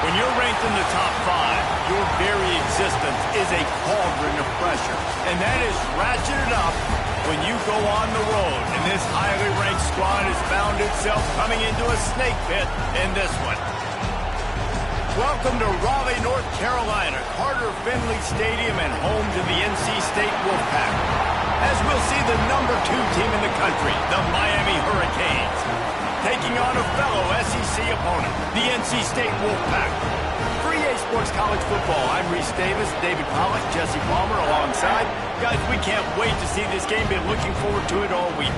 When you're ranked in the top 5, your very existence is a cauldron of pressure. And that is ratcheted up when you go on the road. And this highly ranked squad has found itself coming into a snake pit in this one. Welcome to Raleigh, North Carolina, Carter Finley Stadium and home to the NC State Wolfpack. As we'll see the #2 team in the country, the Miami Hurricanes, taking on a fellow SEC opponent, the NC State Wolfpack. For EA Sports College Football, I'm Reese Davis, David Pollack, Jesse Palmer alongside. Guys, we can't wait to see this game. Been looking forward to it all week.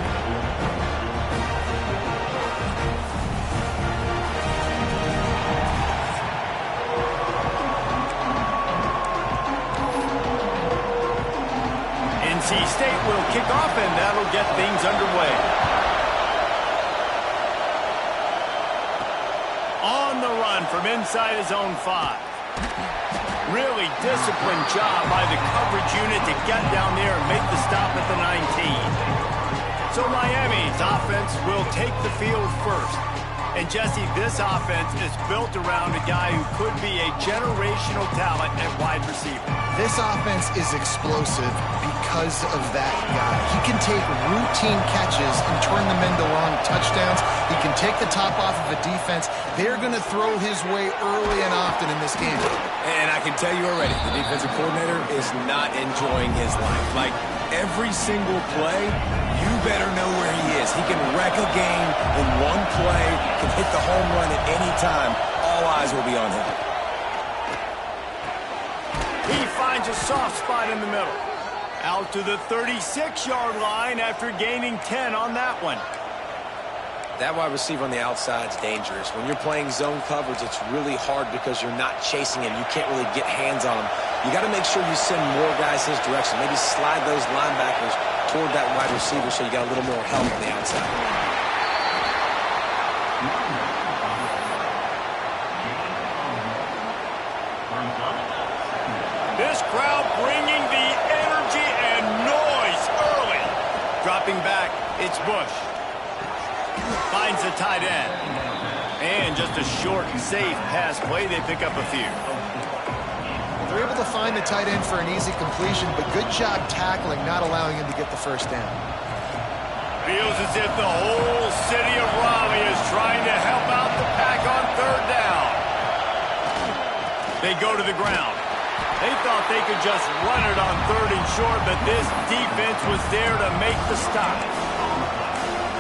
NC State will kick off, and that'll get things underway. On the run from inside his own 5. Really disciplined job by the coverage unit to get down there and make the stop at the 19. So Miami's offense will take the field first. And Jesse, this offense is built around a guy who could be a generational talent at wide receiver. This offense is explosive because of that guy. He can take routine catches and turn them into long touchdowns. He can take the top off of a defense. They're going to throw his way early and often in this game. And I can tell you already, the defensive coordinator is not enjoying his life. Like, every single play, you better know where he is. He can wreck a game in one play, can hit the home run at any time. All eyes will be on him. He finds a soft spot in the middle. Out to the 36-yard line after gaining 10 on that one. That wide receiver on the outside is dangerous. When you're playing zone coverage, it's really hard because you're not chasing him. You can't really get hands on him. You got to make sure you send more guys his direction. Maybe slide those linebackers toward that wide receiver so you got a little more help on the outside. This crowd bringing the energy and noise early. Dropping back, it's Bush. Finds the tight end. And just a short, safe pass play. They pick up a few. They're able to find the tight end for an easy completion, but good job tackling, not allowing him to get the first down. Feels as if the whole city of Raleigh is trying to help out the pack on 3rd down. They go to the ground. They thought they could just run it on 3rd and short, but this defense was there to make the stop.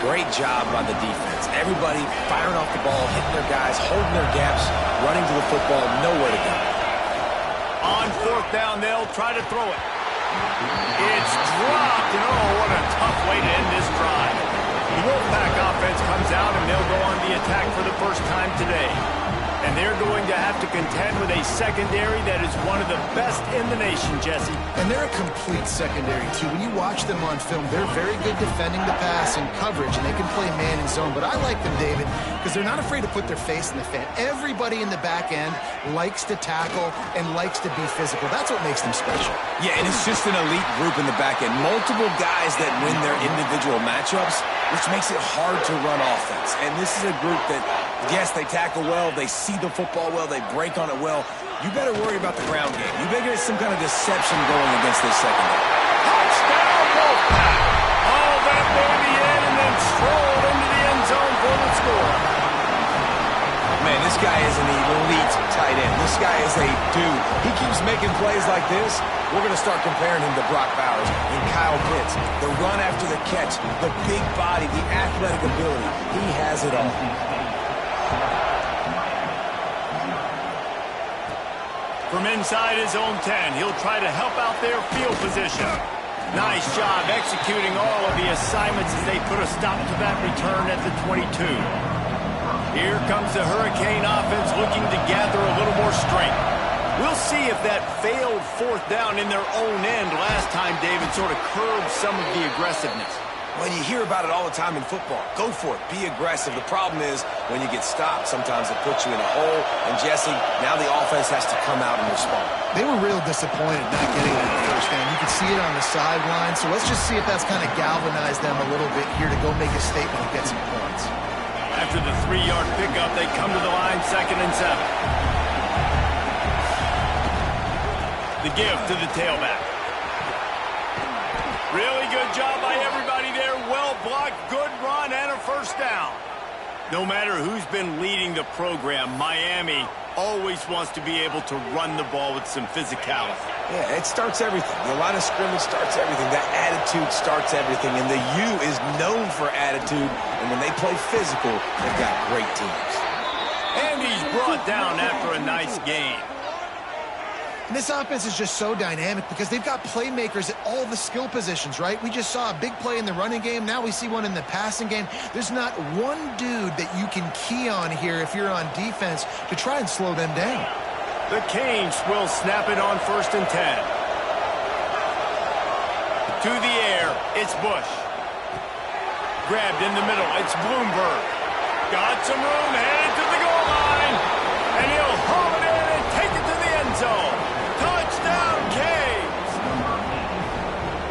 Great job by the defense. Everybody firing off the ball, hitting their guys, holding their gaps, running to the football, nowhere to go. On 4th down, they'll try to throw it. It's dropped, and oh, what a tough way to end this drive. The Wolfpack offense comes out, and they'll go on the attack for the first time today. And they're going to have to contend with a secondary that is one of the best in the nation, Jesse. And they're a complete secondary, too. When you watch them on film, they're very good defending the pass and coverage, and they can play man and zone. But I like them, David, because they're not afraid to put their face in the fan. Everybody in the back end likes to tackle and likes to be physical. That's what makes them special. Yeah, and it's just an elite group in the back end. Multiple guys that win their individual matchups, which makes it hard to run offense. And this is a group that, yes, they tackle well, they see the football well, they break on it well. You better worry about the ground game. You better get some kind of deception going against this secondary. Touchdown, Wolfpack! All that baby in and then strolled into the end zone for the score. Man, this guy is an elite tight end. This guy is a dude. He keeps making plays like this. We're going to start comparing him to Brock Bowers and Kyle Pitts. The run after the catch, the big body, the athletic ability. He has it all. From inside his own 10, he'll try to help out their field position. Nice job executing all of the assignments as they put a stop to that return at the 22. Here comes the Hurricane offense looking to gather a little more strength. We'll see if that failed fourth down in their own end last time, David, sort of curbed some of the aggressiveness. Well, you hear about it all the time in football. Go for it. Be aggressive. The problem is when you get stopped, sometimes it puts you in a hole. And, Jesse, now the offense has to come out and respond. They were real disappointed not getting that first down. You could see it on the sideline. So let's just see if that's kind of galvanized them a little bit here to go make a statement and get some points. After the 3-yard pickup, they come to the line, 2nd and 7. The give to the tailback. Really good job by everybody there. Well blocked, good run, and a first down. No matter who's been leading the program, Miami always wants to be able to run the ball with some physicality. Yeah, it starts everything. The line of scrimmage starts everything. That attitude starts everything. And the U is known for attitude. And when they play physical, they've got great teams. And he's brought down after a nice game. And this offense is just so dynamic because they've got playmakers at all the skill positions, right? We just saw a big play in the running game. Now we see one in the passing game. There's not one dude that you can key on here if you're on defense to try and slow them down. The Canes will snap it on 1st and 10. To the air, it's Bush. Grabbed in the middle, it's Bloomberg. Got some room, headed to the goal line. And he'll haul it in and take it to the end zone. Touchdown, Canes!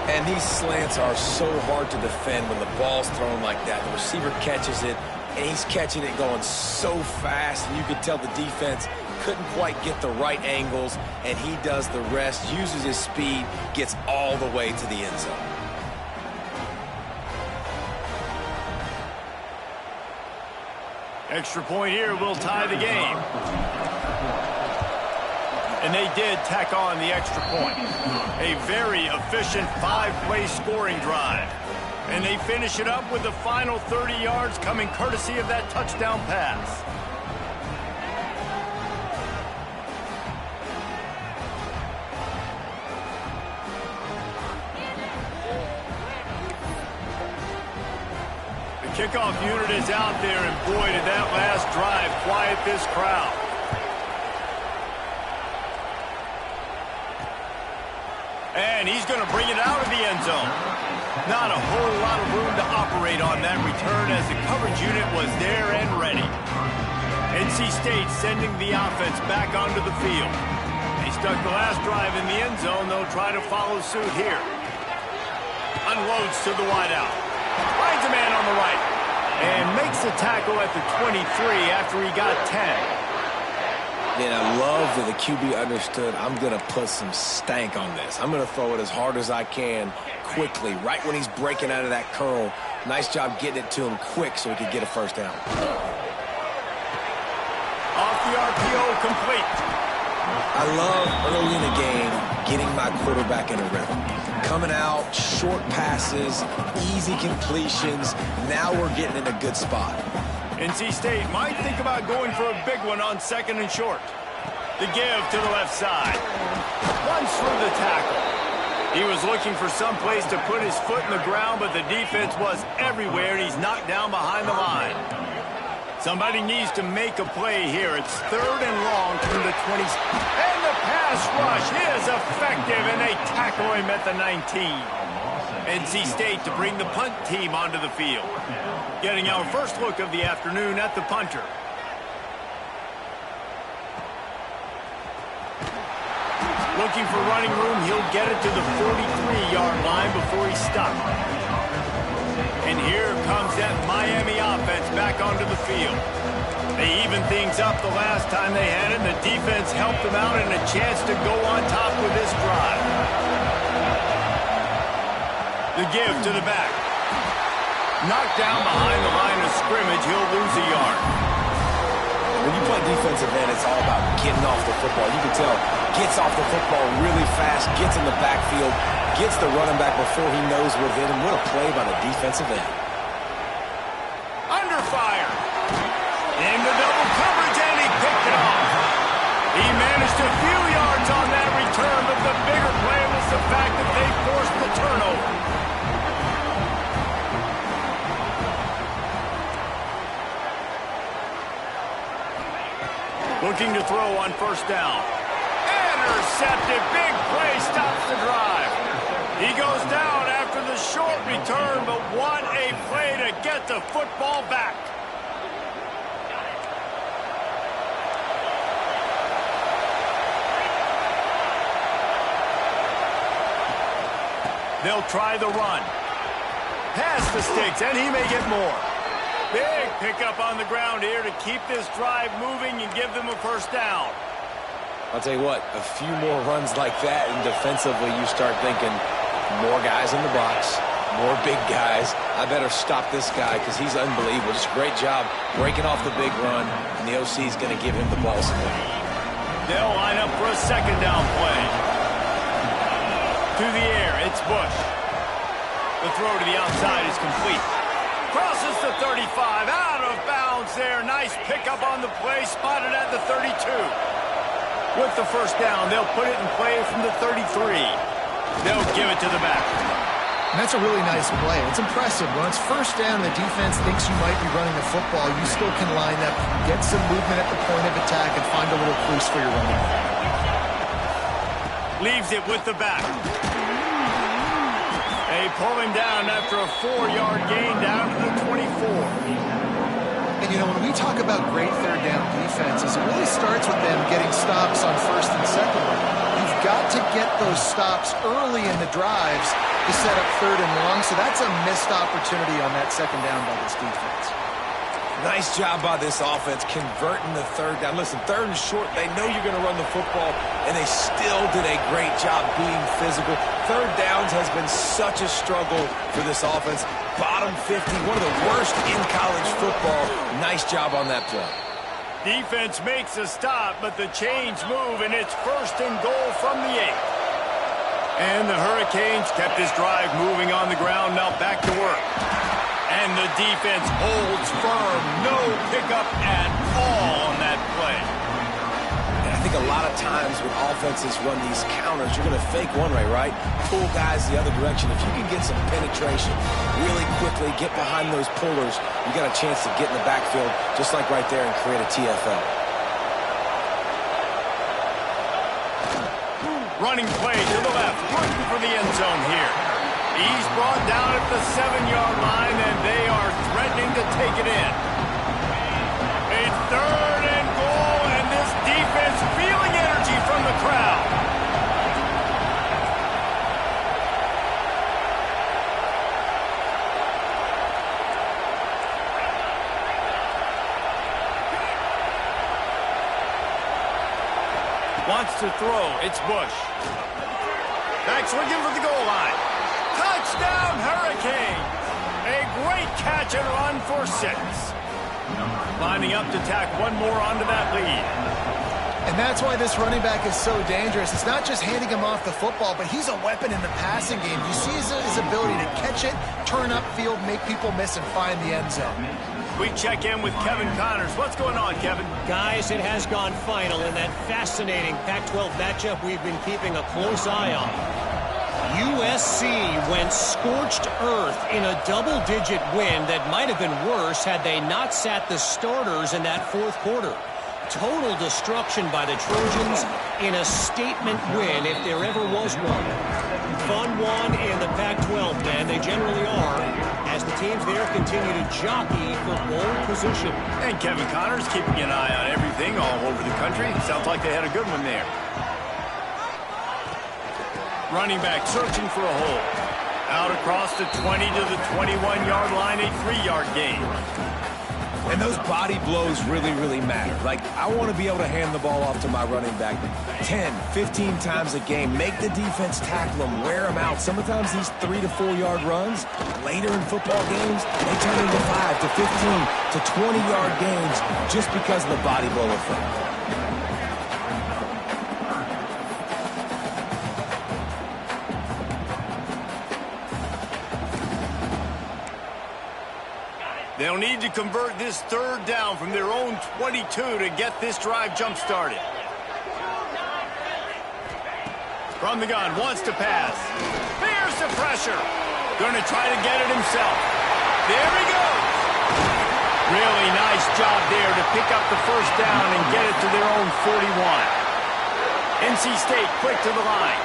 And these slants are so hard to defend when the ball's thrown like that. The receiver catches it, and he's catching it going so fast, and you could tell the defense couldn't quite get the right angles, and he does the rest, uses his speed, gets all the way to the end zone. Extra point here will tie the game. And they did tack on the extra point. A very efficient 5-play scoring drive. And they finish it up with the final 30 yards coming courtesy of that touchdown pass. The kickoff unit is out there, and boy, did that last drive quiet this crowd. And he's going to bring it out of the end zone. Not a whole lot of room to operate on that return as the coverage unit was there and ready. NC State sending the offense back onto the field. They stuck the last drive in the end zone. They'll try to follow suit here. Unloads to the wideout. Finds a man on the right. And makes the tackle at the 23 after he got 10. And I love that the QB understood, I'm going to put some stank on this. I'm going to throw it as hard as I can quickly, right when he's breaking out of that curl. Nice job getting it to him quick so he could get a first down. Off the RPO, complete. I love early in the game getting my quarterback in a rhythm. Coming out, short passes, easy completions. Now we're getting in a good spot. NC State might think about going for a big one on 2nd and short. The give to the left side. Runs through the tackle. He was looking for some place to put his foot in the ground, but the defense was everywhere, and he's knocked down behind the line. Somebody needs to make a play here. It's 3rd and long from the 20s. And the pass rush is effective, and they tackle him at the 19. NC State to bring the punt team onto the field. Getting our first look of the afternoon at the punter. Looking for running room, he'll get it to the 43-yard line before he's stopped. And here comes that Miami offense back onto the field. They evened things up the last time they had it, and the defense helped them out and a chance to go on top with this drive. The give to the back. Knocked down behind the line of scrimmage, he'll lose a yard. When you play defensive end, it's all about getting off the football. You can tell, gets off the football really fast, gets in the backfield, gets the running back before he knows what's in him. What a play by the defensive end. Under fire. Into double coverage, and he picked it off. He managed a few yards on that return, but the bigger play was the fact that they forced the turnover. Looking to throw on 1st down. Intercepted. Big play stops the drive. He goes down after the short return, but what a play to get the football back. They'll try the run. Pass the sticks, and he may get more. Big pickup on the ground here to keep this drive moving and give them a 1st down. I'll tell you what, a few more runs like that, and defensively you start thinking more guys in the box, more big guys. I better stop this guy because he's unbelievable. Just a great job breaking off the big run, and the OC is going to give him the ball some. They'll line up for a 2nd down play. To the air, it's Bush. The throw to the outside is complete. Crosses the 35, out of bounds there. Nice pickup on the play, spotted at the 32. With the 1st down, they'll put it in play from the 33. They'll give it to the back. And that's a really nice play. It's impressive. When it's 1st down, the defense thinks you might be running the football. You still can line up, get some movement at the point of attack, and find a little crease for your running back. Leaves it with the back. They pull him down after a 4-yard gain down to the 24. And, you know, when we talk about great 3rd down defenses, it really starts with them getting stops on 1st and 2nd. You've got to get those stops early in the drives to set up 3rd and long, so that's a missed opportunity on that 2nd down by this defense. Nice job by this offense converting the 3rd down. Listen, 3rd and short, they know you're going to run the football, and they still did a great job being physical. 3rd downs has been such a struggle for this offense. Bottom 50, one of the worst in college football. Nice job on that play. Defense makes a stop, but the chains move, and it's 1st and goal from the 8. And the Hurricanes kept this drive moving on the ground, now back to work. And the defense holds firm. No pickup at all on that play. And I think a lot of times when offenses run these counters, you're going to fake one way, right? Pull guys the other direction. If you can get some penetration really quickly, get behind those pullers, you got a chance to get in the backfield just like right there and create a TFL. Running play to the left, looking for the end zone here. He's brought down at the 7-yard line, and they are threatening to take it in. A 3rd and goal, and this defense feeling energy from the crowd. Wants to throw, it's Bush. Back swinging for the goal line. Touchdown, Hurricane! A great catch and run for 6. Lining up to tack one more onto that lead. And that's why this running back is so dangerous. It's not just handing him off the football, but he's a weapon in the passing game. You see his ability to catch it, turn upfield, make people miss, and find the end zone. We check in with Kevin Connors. What's going on, Kevin? Guys, it has gone final in that fascinating Pac-12 matchup we've been keeping a close eye on. USC went scorched earth in a double-digit win that might have been worse had they not sat the starters in that fourth quarter. Total destruction by the Trojans in a statement win if there ever was one. Fun one in the Pac-12, man. They generally are, as the teams there continue to jockey for bowl position. And Kevin Connor's keeping an eye on everything all over the country. Sounds like they had a good one there. Running back searching for a hole. Out across the 20 to the 21-yard line, a 3-yard gain. And those body blows really, really matter. Like, I want to be able to hand the ball off to my running back 10, 15 times a game. Make the defense tackle them, wear them out. Sometimes these 3 to 4 yard runs, later in football games, they turn into 5 to 15 to 20-yard gains just because of the body blow effect. They'll need to convert this third down from their own 22 to get this drive jump-started. From the gun, wants to pass. Fears the pressure. Going to try to get it himself. There he goes. Really nice job there to pick up the first down and get it to their own 41. NC State quick to the line.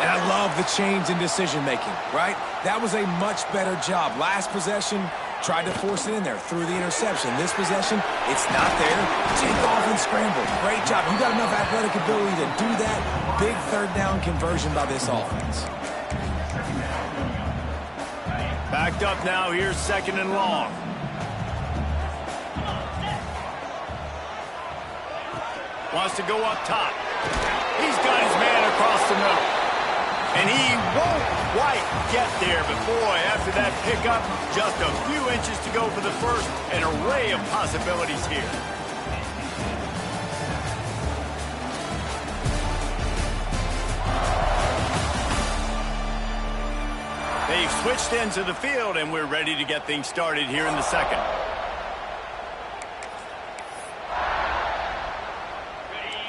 And I love the change in decision-making, right? That was a much better job. Last possession, tried to force it in there through the interception. This possession, it's not there. Take off and scramble. Great job. You got enough athletic ability to do that. Big third down conversion by this offense. Backed up now. Here's second and long. Wants to go up top. He's got his man across the middle. And he won't quite get there, but boy, after that pickup, just a few inches to go for the first. An array of possibilities here. They've switched ends of the field, and we're ready to get things started here in the second.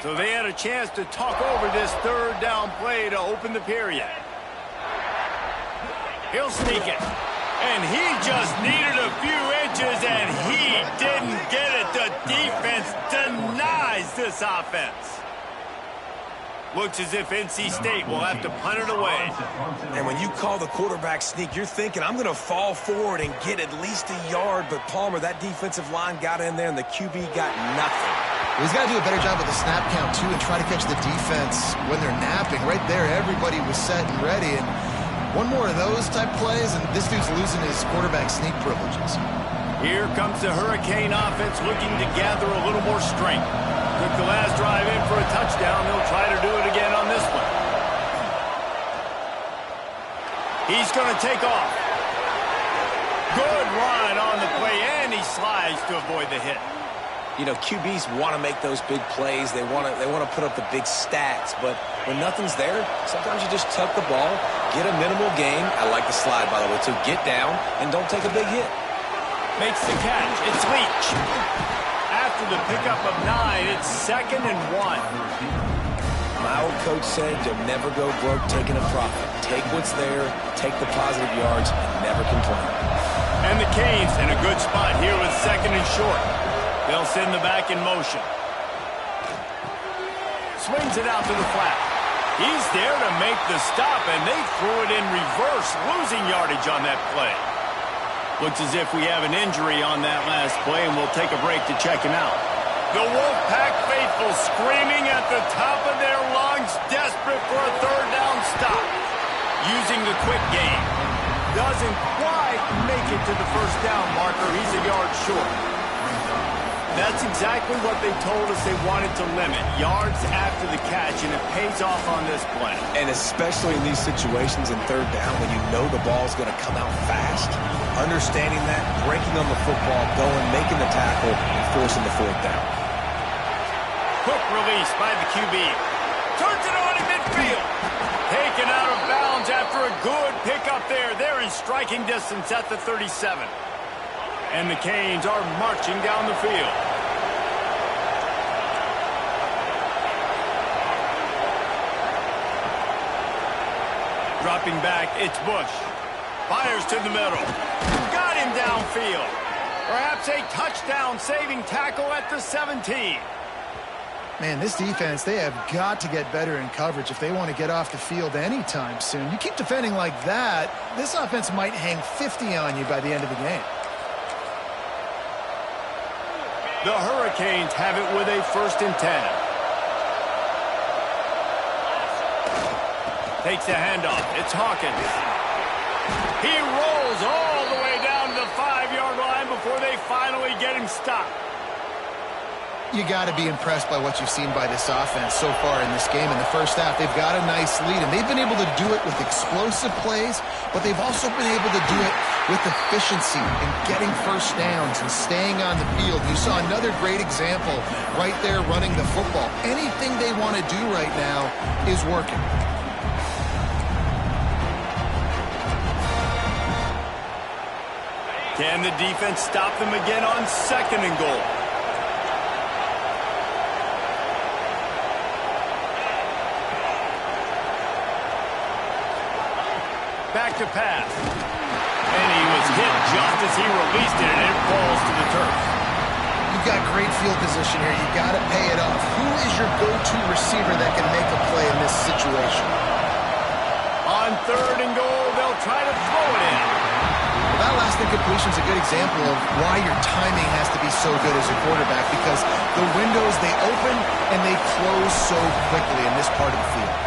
So they had a chance to talk over this third down play to open the period. He'll sneak it. And he just needed a few inches, and he didn't get it. The defense denies this offense. Looks as if NC State will have to punt it away. And when you call the quarterback sneak, you're thinking, I'm going to fall forward and get at least a yard. But Palmer, that defensive line got in there, and the QB got nothing. He's got to do a better job with the snap count, too, and try to catch the defense when they're napping. Right there, everybody was set and ready. And one more of those type plays, and this dude's losing his quarterback sneak privileges. Here comes the Hurricane offense looking to gather a little more strength. Took the last drive in for a touchdown. They'll try to do it again on this one. He's going to take off. Good run on the play, and he slides to avoid the hit. You know, QBs want to make those big plays. They want to put up the big stats. But when nothing's there, sometimes you just tuck the ball, get a minimal gain. I like the slide, by the way, too. Get down and don't take a big hit. Makes the catch. It's Leach. After the pickup of 9, it's 2nd and 1. My old coach said you'll never go broke taking a profit. Take what's there, take the positive yards, and never complain. And the Canes in a good spot here with 2nd and short. They'll send the back in motion. Swings it out to the flat. He's there to make the stop, and they threw it in reverse, losing yardage on that play. Looks as if we have an injury on that last play, and we'll take a break to check him out. The Wolfpack faithful screaming at the top of their lungs, desperate for a third down stop. Using the quick game. Doesn't quite make it to the first down marker. He's a yard short. That's exactly what they told us they wanted to limit. Yards after the catch, and it pays off on this play. And especially in these situations in third down when you know the ball's going to come out fast, understanding that, breaking on the football, going, making the tackle, and forcing the fourth down. Quick release by the QB. Turns it on in midfield. Taken out of bounds after a good pickup there. They're in striking distance at the 37. And the Canes are marching down the field. Dropping back, it's Bush. Fires to the middle. Got him downfield. Perhaps a touchdown-saving tackle at the 17. Man, this defense, they have got to get better in coverage if they want to get off the field anytime soon. You keep defending like that, this offense might hang 50 on you by the end of the game. The Hurricanes have it with a 1st and 10. Takes the handoff. It's Hawkins. He rolls all the way down to the 5-yard line before they finally get him stopped. You got to be impressed by what you've seen by this offense so far in this game. In the first half, they've got a nice lead, and they've been able to do it with explosive plays, but they've also been able to do it with efficiency and getting first downs and staying on the field. You saw another great example right there running the football. Anything they want to do right now is working. Can the defense stop them again on 2nd and goal? Back to pass. And he was hit just as he released it, and it falls to the turf. You've got great field position here. You've got to pay it off. Who is your go-to receiver that can make a play in this situation? On 3rd and goal, they'll try to throw it in. Well, that last incompletion is a good example of why your timing has to be so good as a quarterback, because the windows, they open and they close so quickly in this part of the field.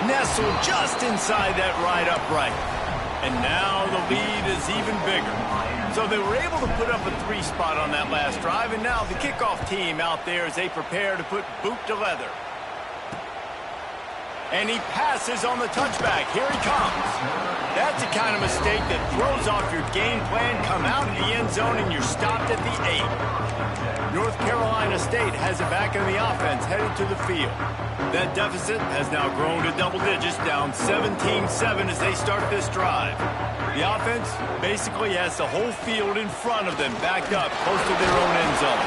Nestled just inside that right upright. And now the lead is even bigger. So they were able to put up a 3 spot on that last drive, and now the kickoff team out there as they prepare to put boot to leather. And he passes on the touchback. Here he comes. That's the kind of mistake that throws off your game plan. Come out of the end zone and you're stopped at the 8. North Carolina State has it back in the offense headed to the field. That deficit has now grown to double digits, down 17-7 as they start this drive. The offense basically has the whole field in front of them, backed up close to their own end zone.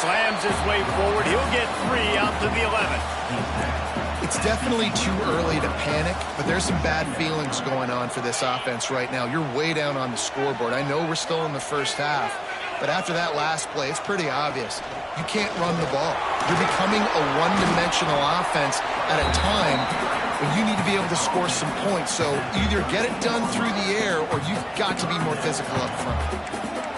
Slams his way forward. He'll get 3 out to the 11. It's definitely too early to panic, but there's some bad feelings going on for this offense right now. You're way down on the scoreboard. I know we're still in the first half, but after that last play, it's pretty obvious. You can't run the ball. You're becoming a one-dimensional offense at a time when you need to be able to score some points. So either get it done through the air or you've got to be more physical up front.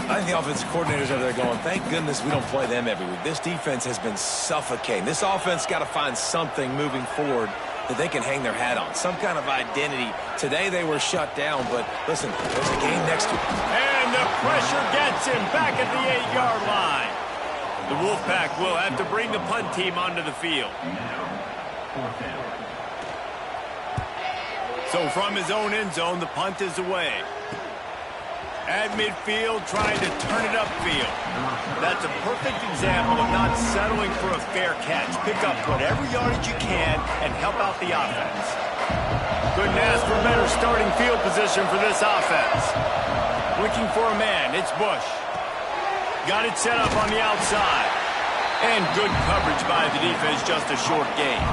I think the offensive coordinators are there going, thank goodness we don't play them every week. This defense has been suffocating. This offense got to find something moving forward that they can hang their hat on, some kind of identity. Today they were shut down, but listen, there's a game next week. And the pressure gets him back at the 8-yard line. The Wolfpack will have to bring the punt team onto the field. So from his own end zone, the punt is away. At midfield, trying to turn it upfield. That's a perfect example of not settling for a fair catch. Pick up whatever yardage you can and help out the offense. Couldn't ask for better starting field position for this offense. Looking for a man, it's Bush. Got it set up on the outside. And good coverage by the defense, just a short gain.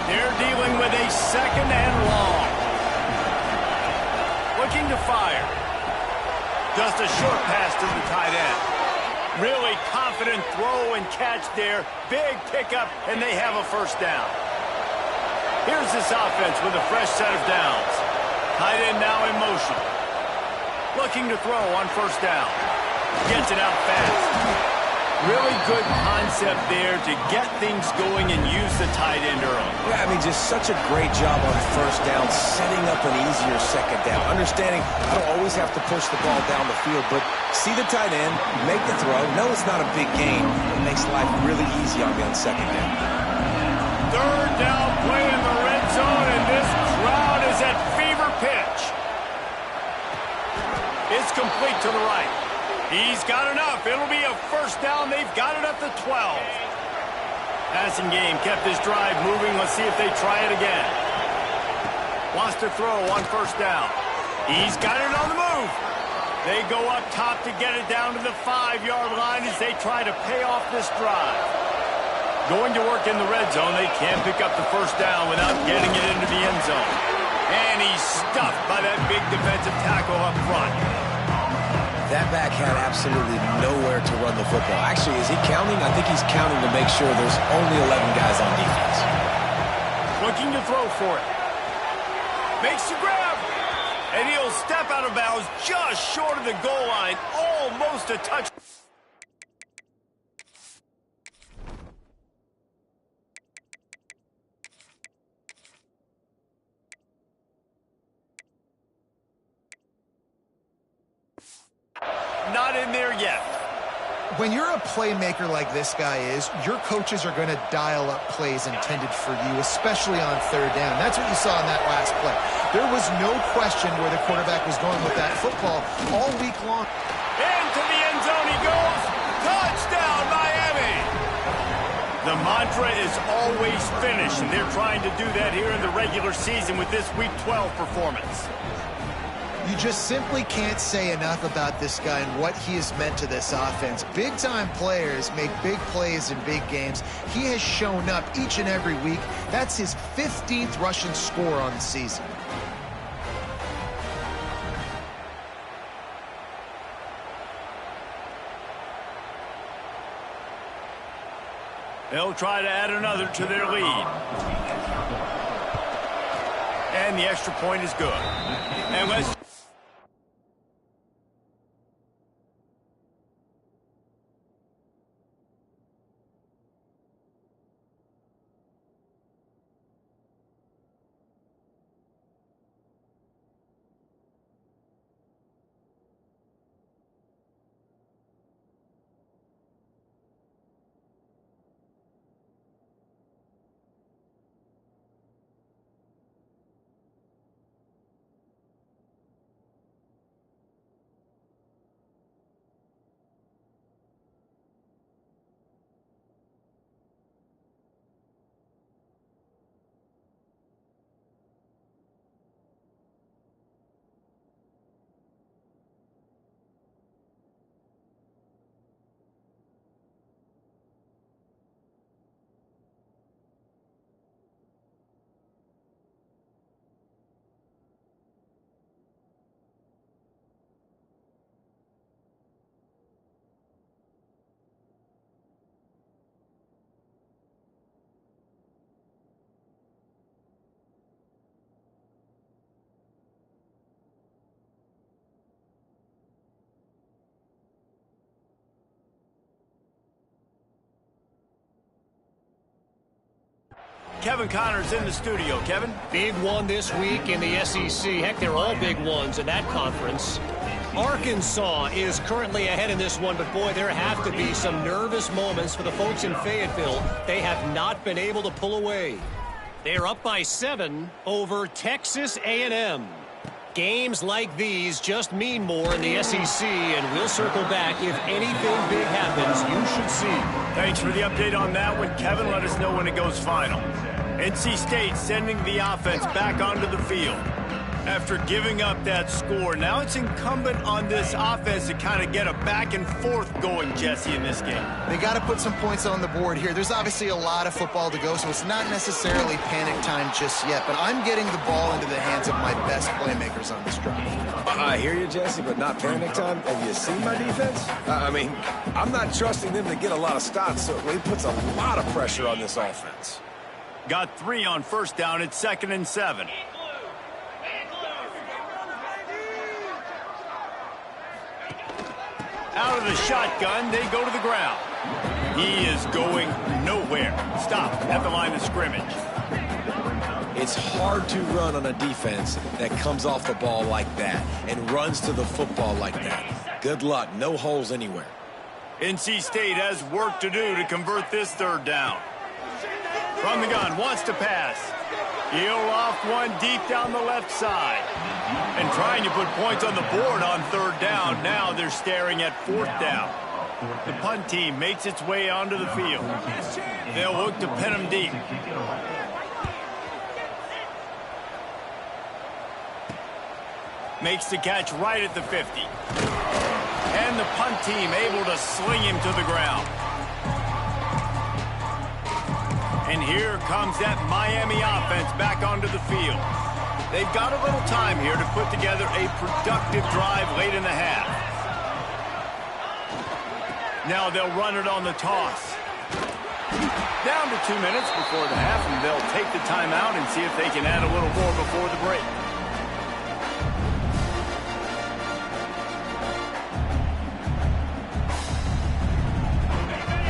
They're dealing with a 2nd and long. Looking to fire. Just a short pass to the tight end. Really confident throw and catch there. Big pickup, and they have a 1st down. Here's this offense with a fresh set of downs. Tight end now in motion. Looking to throw on 1st down. Gets it out fast. Really good concept there to get things going and use the tight end early. Yeah, I mean, just such a great job on 1st down, setting up an easier 2nd down. Understanding I don't always have to push the ball down the field, but see the tight end, make the throw. No, it's not a big gain. It makes life really easy on me on 2nd down. 3rd down play in the red zone, and this crowd is at fever pitch. It's complete to the right. He's got enough. It'll be a 1st down. They've got it up to 12. Passing game kept this drive moving. Let's see if they try it again. Wants to throw on 1st down. He's got it on the move. They go up top to get it down to the 5-yard line as they try to pay off this drive. Going to work in the red zone. They can't pick up the first down without getting it into the end zone. And he's stuffed by that big defensive tackle up front. That back had absolutely nowhere to run the football. Actually, is he counting? I think he's counting to make sure there's only 11 guys on defense. Looking to throw for it. Makes the grab. And he'll step out of bounds just short of the goal line. Almost a touch. Not in there yet. When you're a playmaker like this guy is, your coaches are going to dial up plays intended for you, especially on third down. That's what you saw in that last play. There was no question where the quarterback was going with that football all week long. Into the end zone he goes. Touchdown, Miami. The mantra is always finish, and they're trying to do that here in the regular season with this Week 12 performance. You just simply can't say enough about this guy and what he has meant to this offense. Big-time players make big plays in big games. He has shown up each and every week. That's his 15th rushing score on the season. They'll try to add another to their lead. And the extra point is good. And let's... Kevin Connor's in the studio. Kevin? Big one this week in the SEC. Heck, they're all big ones in that conference. Arkansas is currently ahead in this one, but boy, there have to be some nervous moments for the folks in Fayetteville. They have not been able to pull away. They're up by 7 over Texas A&M. Games like these just mean more in the SEC, and we'll circle back. If anything big happens, you should see. Thanks for the update on that one, Kevin. Let us know when it goes final. NC State sending the offense back onto the field. After giving up that score, now it's incumbent on this offense to kind of get a back and forth going, Jesse, in this game. They got to put some points on the board here. There's obviously a lot of football to go, so it's not necessarily panic time just yet, but I'm getting the ball into the hands of my best playmakers on this drive. I hear you, Jesse, but not panic time. Have you seen my defense? I mean, I'm not trusting them to get a lot of stops, so it puts a lot of pressure on this offense. Got 3 on first down. It's 2nd and 7. Out of the shotgun, they go to the ground. He is going nowhere. Stop at the line of scrimmage. It's hard to run on a defense that comes off the ball like that and runs to the football like that. Good luck. No holes anywhere. NC State has work to do to convert this 3rd down. From the gun, wants to pass. He'll off one deep down the left side. And trying to put points on the board on 3rd down. Now they're staring at 4th down. The punt team makes its way onto the field. They'll look to pin him deep. Makes the catch right at the 50. And the punt team able to sling him to the ground. And here comes that Miami offense back onto the field. They've got a little time here to put together a productive drive late in the half. Now they'll run it on the toss. Down to 2 minutes before the half, and they'll take the timeout and see if they can add a little more before the break.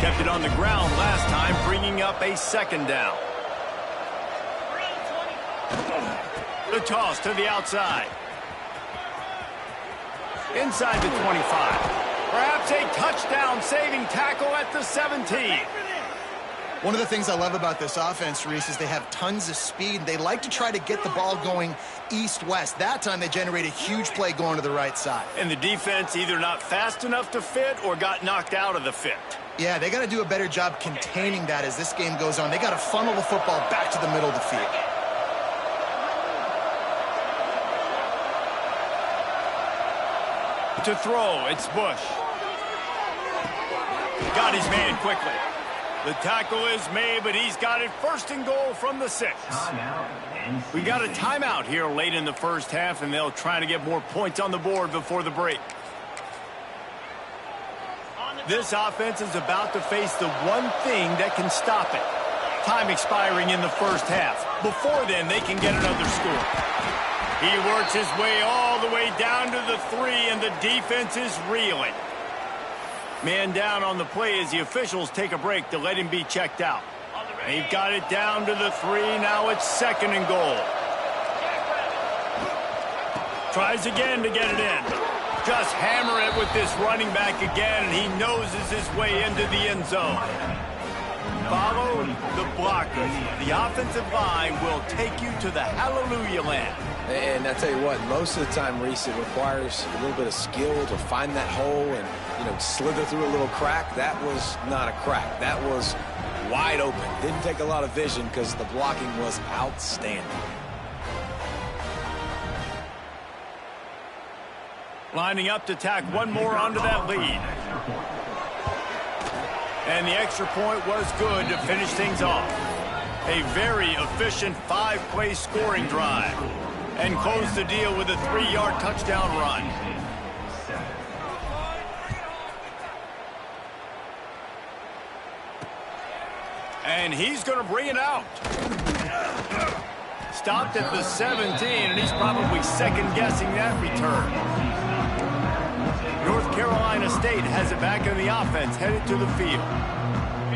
Kept it on the ground last time, bringing up a second down. The toss to the outside. Inside the 25. Perhaps a touchdown-saving tackle at the 17. One of the things I love about this offense, Reese, is they have tons of speed. They like to try to get the ball going east-west. That time they generate a huge play going to the right side. And the defense either not fast enough to fit or got knocked out of the fit. Yeah, they got to do a better job containing that as this game goes on. They got to funnel the football back to the middle of the field. To throw, it's Bush. Got his man quickly. The tackle is made, but he's got it first and goal from the 6. We got a timeout here late in the first half, and they'll try to get more points on the board before the break. This offense is about to face the one thing that can stop it. Time expiring in the first half. Before then, they can get another score. He works his way all the way down to the 3, and the defense is reeling. Man down on the play as the officials take a break to let him be checked out. They've got it down to the 3. Now it's second and goal. Tries again to get it in. Just hammer it with this running back again, and he noses his way into the end zone. Follow the blockers. The offensive line will take you to the hallelujah land. And I tell you what, most of the time, Reese, it requires a little bit of skill to find that hole and, slither through a little crack. That was not a crack. That was wide open. Didn't take a lot of vision because the blocking was outstanding. Lining up to tack one more onto that lead. And the extra point was good to finish things off. A very efficient 5-play scoring drive. And close the deal with a 3-yard touchdown run. And he's going to bring it out. Stopped at the 17, and he's probably second-guessing that return. North Carolina State has it back in the offense, headed to the field.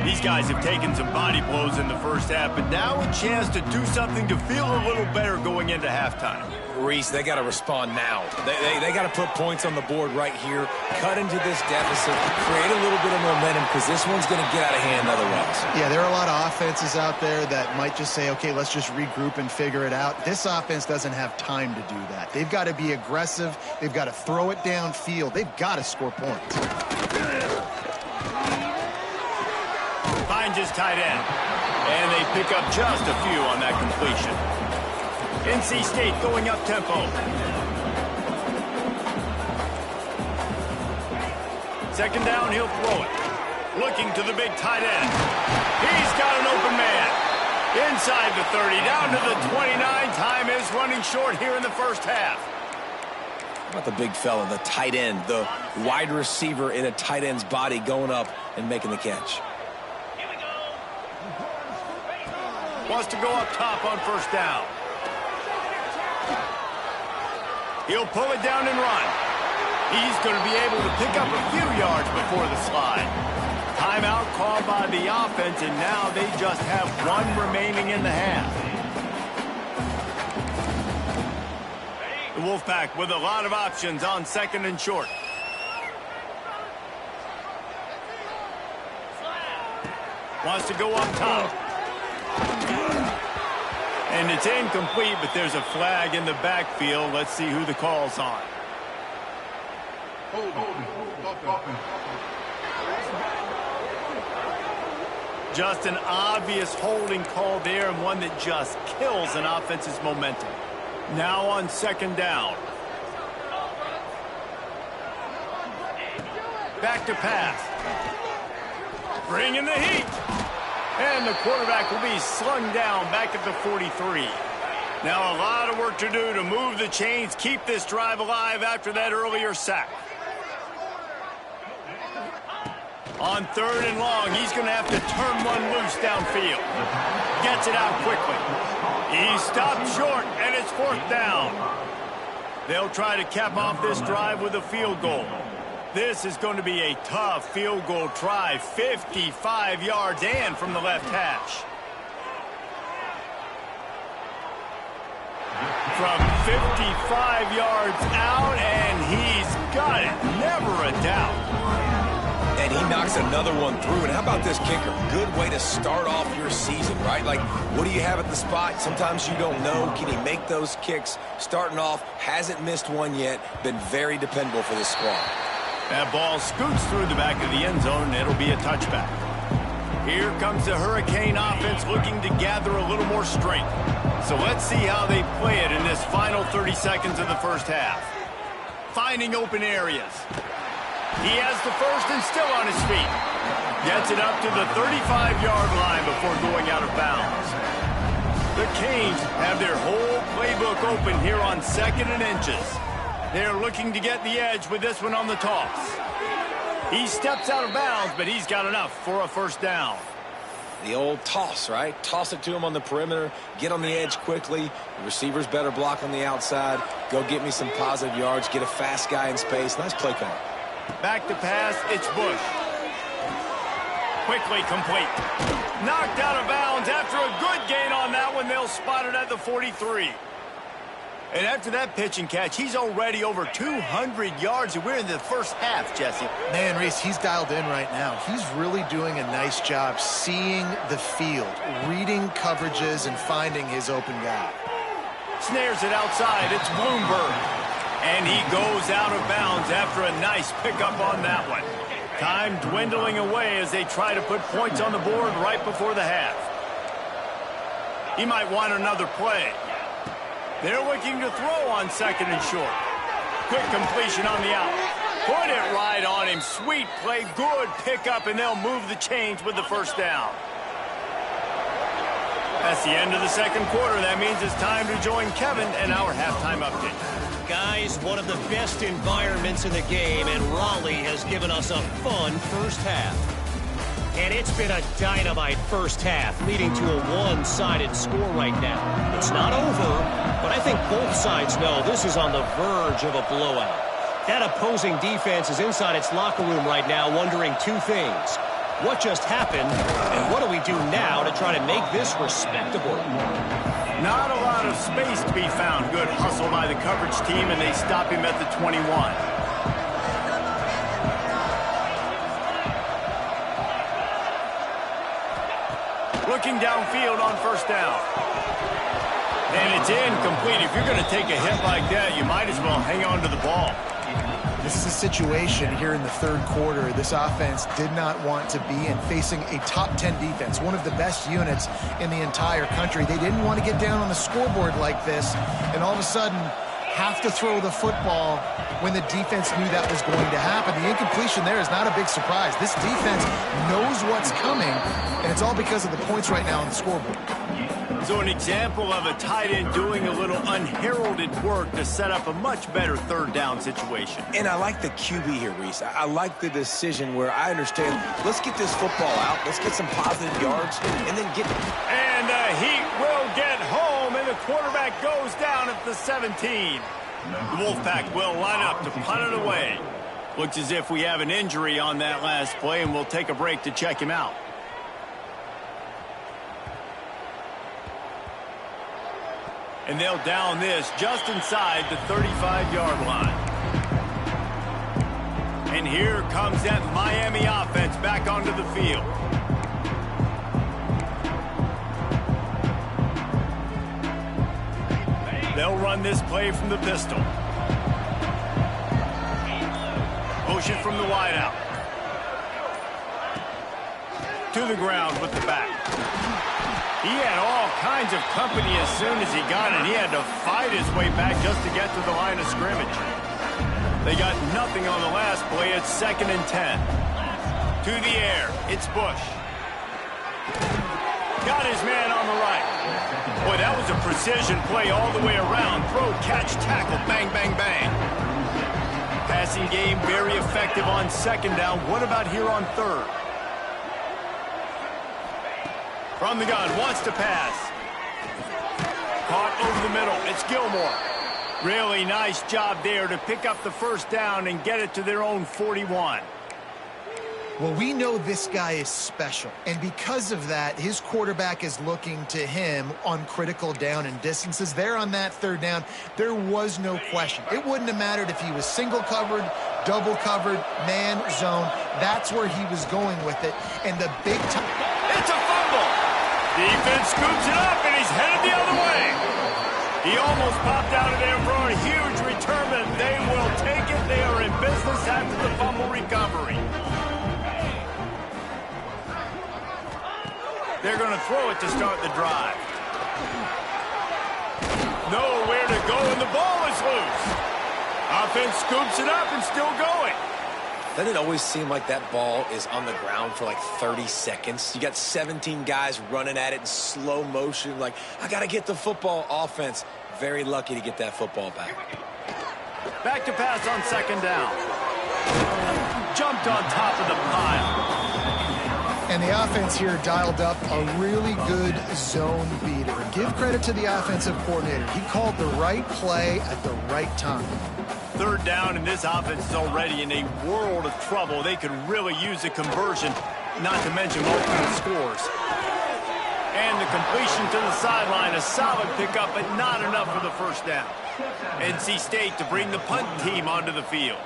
These guys have taken some body blows in the first half, but now a chance to do something to feel a little better going into halftime. Reese, they got to respond now. They got to put points on the board right here, cut into this deficit, create a little bit of momentum, because this one's going to get out of hand otherwise. Yeah, there are a lot of offenses out there that might just say, okay, let's just regroup and figure it out. This offense doesn't have time to do that. They've got to be aggressive. They've got to throw it downfield. They've got to score points. Finds his tight end. And they pick up just a few on that completion. NC State going up tempo. Second down, he'll throw it. Looking to the big tight end. He's got an open man. Inside the 30, down to the 29. Time is running short here in the first half. How about the big fella, the tight end, the wide receiver in a tight end's body going up and making the catch. Wants to go up top on first down. He'll pull it down and run. He's going to be able to pick up a few yards before the slide. Timeout called by the offense, and now they just have one remaining in the half. The Wolfpack with a lot of options on second and short. Wants to go up top. And it's incomplete, but there's a flag in the backfield. Let's see who the call's on. Just an obvious holding call there, and one that just kills an offense's momentum. Now on second down. Back to pass. Bringing the heat. And the quarterback will be slung down back at the 43. Now a lot of work to do to move the chains, keep this drive alive after that earlier sack. On 3rd and long, he's going to have to turn one loose downfield. Gets it out quickly. He stopped short, and it's 4th down. They'll try to cap off this drive with a field goal. This is going to be a tough field goal try, 55 yards and from the left hash. From 55 yards out, and he's got it. Never a doubt. And he knocks another one through. And how about this kicker? Good way to start off your season, right? Like, what do you have at the spot? Sometimes you don't know. Can he make those kicks? Starting off, hasn't missed one yet. Been very dependable for this squad. That ball scoots through the back of the end zone, and it'll be a touchback. Here comes the Hurricane offense looking to gather a little more strength. So let's see how they play it in this final 30 seconds of the first half. Finding open areas. He has the first and still on his feet. Gets it up to the 35-yard line before going out of bounds. The Canes have their whole playbook open here on 2nd and inches. They're looking to get the edge with this one on the toss. He steps out of bounds, but he's got enough for a 1st down. The old toss, right? Toss it to him on the perimeter, get on the edge quickly. The receivers better block on the outside. Go get me some positive yards, get a fast guy in space. Nice play call. Back to pass, it's Bush. Quickly complete. Knocked out of bounds after a good gain on that one. They'll spot it at the 43. And after that pitch and catch, he's already over 200 yards, and we're in the first half, Jesse. Man, Reese, he's dialed in right now. He's really doing a nice job seeing the field, reading coverages, and finding his open guy. Snares it outside. It's Bloomberg. And he goes out of bounds after a nice pickup on that one. Time dwindling away as they try to put points on the board right before the half. He might want another play. They're looking to throw on 2nd and short. Quick completion on the out. Put it right on him. Sweet play. Good pickup, and they'll move the chains with the 1st down. That's the end of the 2nd quarter. That means it's time to join Kevin and our halftime update. Guys, one of the best environments in the game, and Raleigh has given us a fun first half. And it's been a dynamite first half, leading to a one-sided score right now. It's not over, but I think both sides know this is on the verge of a blowout. That opposing defense is inside its locker room right now wondering 2 things. What just happened, and what do we do now to try to make this respectable? Not a lot of space to be found. Good hustle by the coverage team, and they stop him at the 21. Looking downfield on 1st down. And it's incomplete. If you're going to take a hit like that, you might as well hang on to the ball. This is a situation here in the 3rd quarter this offense did not want to be in, facing a top 10 defense, one of the best units in the entire country. They didn't want to get down on the scoreboard like this, and all of a sudden have to throw the football when the defense knew that was going to happen. The incompletion there is not a big surprise. This defense knows what's coming, and it's all because of the points right now on the scoreboard. So an example of a tight end doing a little unheralded work to set up a much better 3rd down situation. And I like the QB here, Reese. I like the decision where I understand, let's get this football out, let's get some positive yards, and then get... And he will get home, and the quarterback goes down at the 17. The Wolfpack will line up to punt it away. Looks as if we have an injury on that last play, and we'll take a break to check him out. And they'll down this just inside the 35-yard line. And here comes that Miami offense back onto the field. They'll run this play from the pistol. Motion from the wideout. To the ground with the back. He had all kinds of company as soon as he got it. He had to fight his way back just to get to the line of scrimmage. They got nothing on the last play. It's 2nd and 10. To the air. It's Bush. Got his man on the right. Boy, that was a precision play all the way around. Throw, catch, tackle, bang, bang, bang. Passing game very effective on second down. What about here on third? From the gun, wants to pass. Caught over the middle. It's Gilmore. Really nice job there to pick up the first down and get it to their own 41. Well, we know this guy is special, and because of that, his quarterback is looking to him on critical down and distances. There on that third down, there was no question. It wouldn't have mattered if he was single covered, double covered, man, zone. That's where he was going with it, and the big time. It's a fumble. Defense scoops it up, and he's headed the other way. He almost popped out of there for a huge return, and they will take it. They are in business after the fumble recovery. They're going to throw it to start the drive. Nowhere to go, and the ball is loose. Offense scoops it up and still going. Doesn't it always seem like that ball is on the ground for like 30 seconds? You got 17 guys running at it in slow motion. Like, I got to get the football. Offense, very lucky to get that football back. Back to pass on second down. Jumped on top of the pile. And the offense here dialed up a really good zone beater. Give credit to the offensive coordinator. He called the right play at the right time. Third down, and this offense is already in a world of trouble. They could really use a conversion, not to mention multiple scores. And the completion to the sideline, a solid pickup, but not enough for the first down. NC State to bring the punt team onto the field.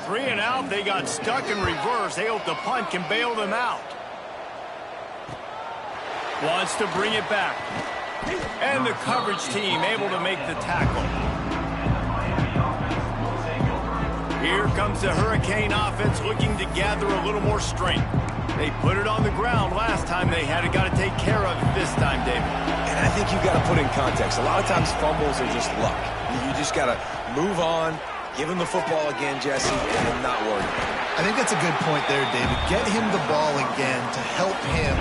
3 and out, they got stuck in reverse. They hope the punt can bail them out. Wants to bring it back. And the coverage team able to make the tackle. Here comes the Hurricane offense looking to gather a little more strength. They put it on the ground last time. They had got to take care of it this time, David. And I think you've got to put in context. A lot of times fumbles are just luck. You just got to move on, give him the football again, Jesse, and not worry. I think that's a good point there, David. Get him the ball again to help him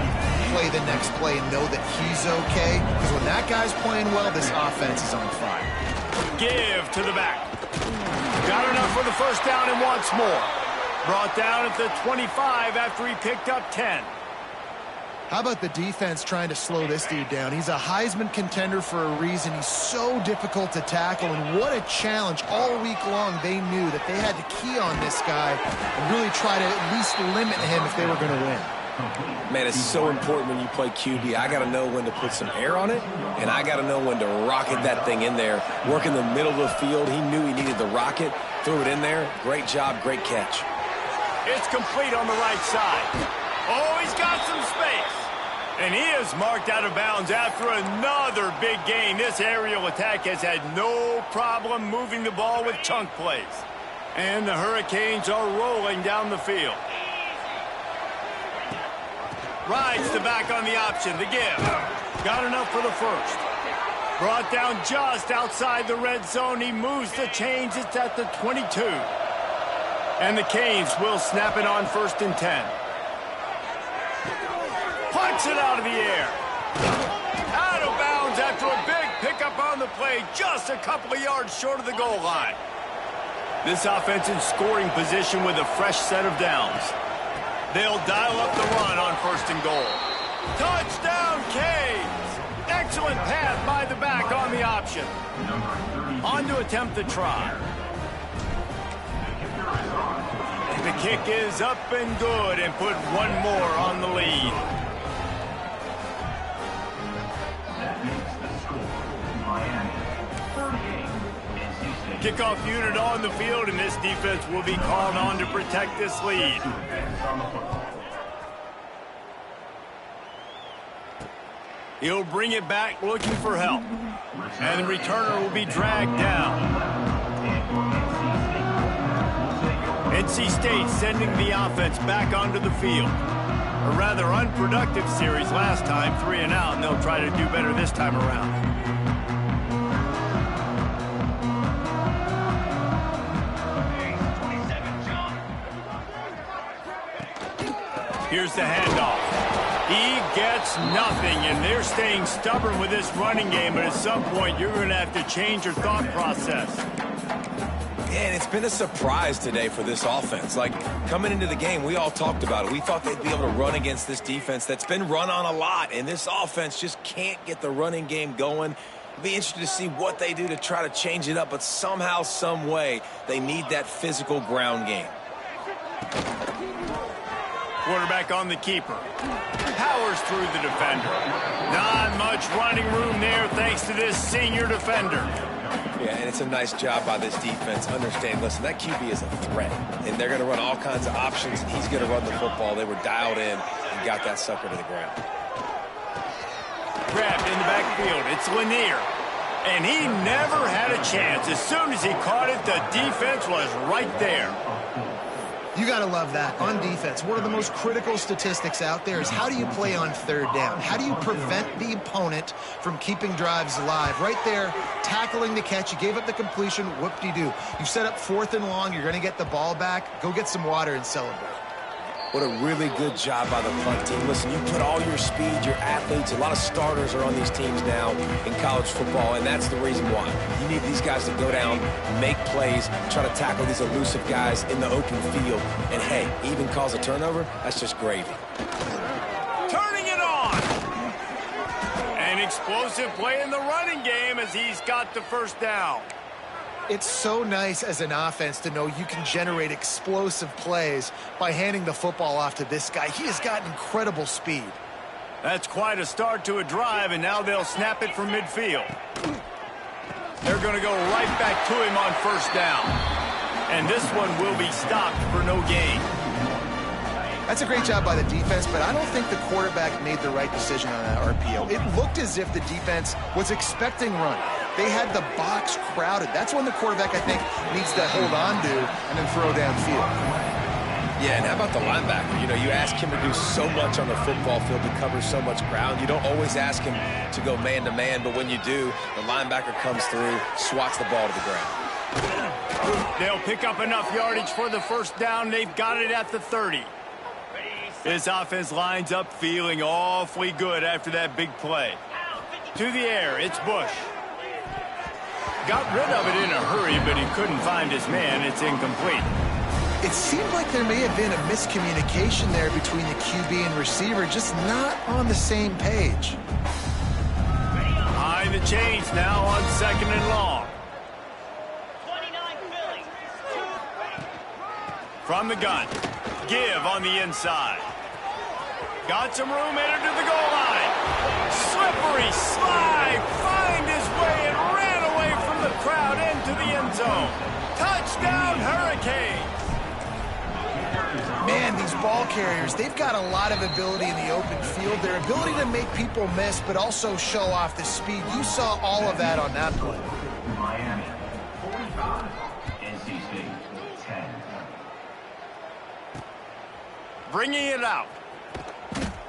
play the next play and know that he's okay. Because when that guy's playing well, this offense is on fire. Give to the back. Got enough for the first down and wants more. Brought down at the 25 after he picked up 10. How about the defense trying to slow this dude down? He's a Heisman contender for a reason. He's so difficult to tackle, and what a challenge. All week long, they knew that they had to key on this guy and really try to at least limit him if they were going to win. Man, it's so important when you play QB. I got to know when to put some air on it, and I got to know when to rocket that thing in there. Work in the middle of the field. He knew he needed the rocket. Threw it in there. Great job, great catch. It's complete on the right side. Oh, he's got some space. And he is marked out of bounds after another big gain. This aerial attack has had no problem moving the ball with chunk plays. And the Hurricanes are rolling down the field. Rides the back on the option, the give. Got enough for the first. Brought down just outside the red zone. He moves the chains. It's at the 22. And the Canes will snap it on 1st and 10. Punts it out of the air. Out of bounds after a big pickup on the play, just a couple of yards short of the goal line. This offense in scoring position with a fresh set of downs. They'll dial up the run on 1st and goal. Touchdown, Canes! Excellent pass by the back on the option. On to attempt the try. And the kick is up and good and put one more on the lead. Kickoff unit on the field, and this defense will be called on to protect this lead. He'll bring it back looking for help. And the returner will be dragged down. NC State sending the offense back onto the field. A rather unproductive series last time, 3 and out, and they'll try to do better this time around. Here's the handoff. He gets nothing, and they're staying stubborn with this running game, but at some point you're going to have to change your thought process. And it's been a surprise today for this offense. Like, coming into the game, we all talked about it. We thought they'd be able to run against this defense that's been run on a lot, and this offense just can't get the running game going. It'll be interesting to see what they do to try to change it up, but somehow, some way, they need that physical ground game. Quarterback on the keeper. Powers through the defender. Not much running room there thanks to this senior defender. Yeah, and it's a nice job by this defense. Understand, listen, that QB is a threat, and they're going to run all kinds of options. He's going to run the football. They were dialed in and got that sucker to the ground. Grabbed in the backfield. It's Lanier. And he never had a chance. As soon as he caught it, the defense was right there. You got to love that. On defense, one of the most critical statistics out there is how do you play on third down? How do you prevent the opponent from keeping drives alive? Right there, tackling the catch. You gave up the completion. Whoop-de-doo. You set up 4th and long. You're going to get the ball back. Go get some water and celebrate. What a really good job by the punt team. Listen, you put all your speed, your athletes, a lot of starters are on these teams now in college football, and that's the reason why. You need these guys to go down, make plays, try to tackle these elusive guys in the open field, and hey, even cause a turnover, that's just gravy. Turning it on! An explosive play in the running game as he's got the first down. It's so nice as an offense to know you can generate explosive plays by handing the football off to this guy. He has got incredible speed. That's quite a start to a drive, and now they'll snap it from midfield. They're going to go right back to him on first down. And this one will be stopped for no gain. That's a great job by the defense, but I don't think the quarterback made the right decision on that RPO. It looked as if the defense was expecting run. They had the box crowded. That's when the quarterback, I think, needs to hold on to and then throw downfield. Yeah, and how about the linebacker? You know, you ask him to do so much on the football field to cover so much ground. You don't always ask him to go man-to-man, but when you do, the linebacker comes through, swats the ball to the ground. They'll pick up enough yardage for the first down. They've got it at the 30. This offense lines up feeling awfully good after that big play. To the air, it's Bush. Got rid of it in a hurry, but he couldn't find his man. It's incomplete. It seemed like there may have been a miscommunication there between the QB and receiver, just not on the same page. Behind the chains now on 2nd and long. From the gun. Give on the inside. Got some room, entered to the goal line. Slippery slide, find his way and ran away from the crowd into the end zone. Touchdown, Hurricanes. Man, these ball carriers, they've got a lot of ability in the open field. Their ability to make people miss, but also show off the speed. You saw all of that on that play. Miami, 45, NC State, 10. Bringing it out.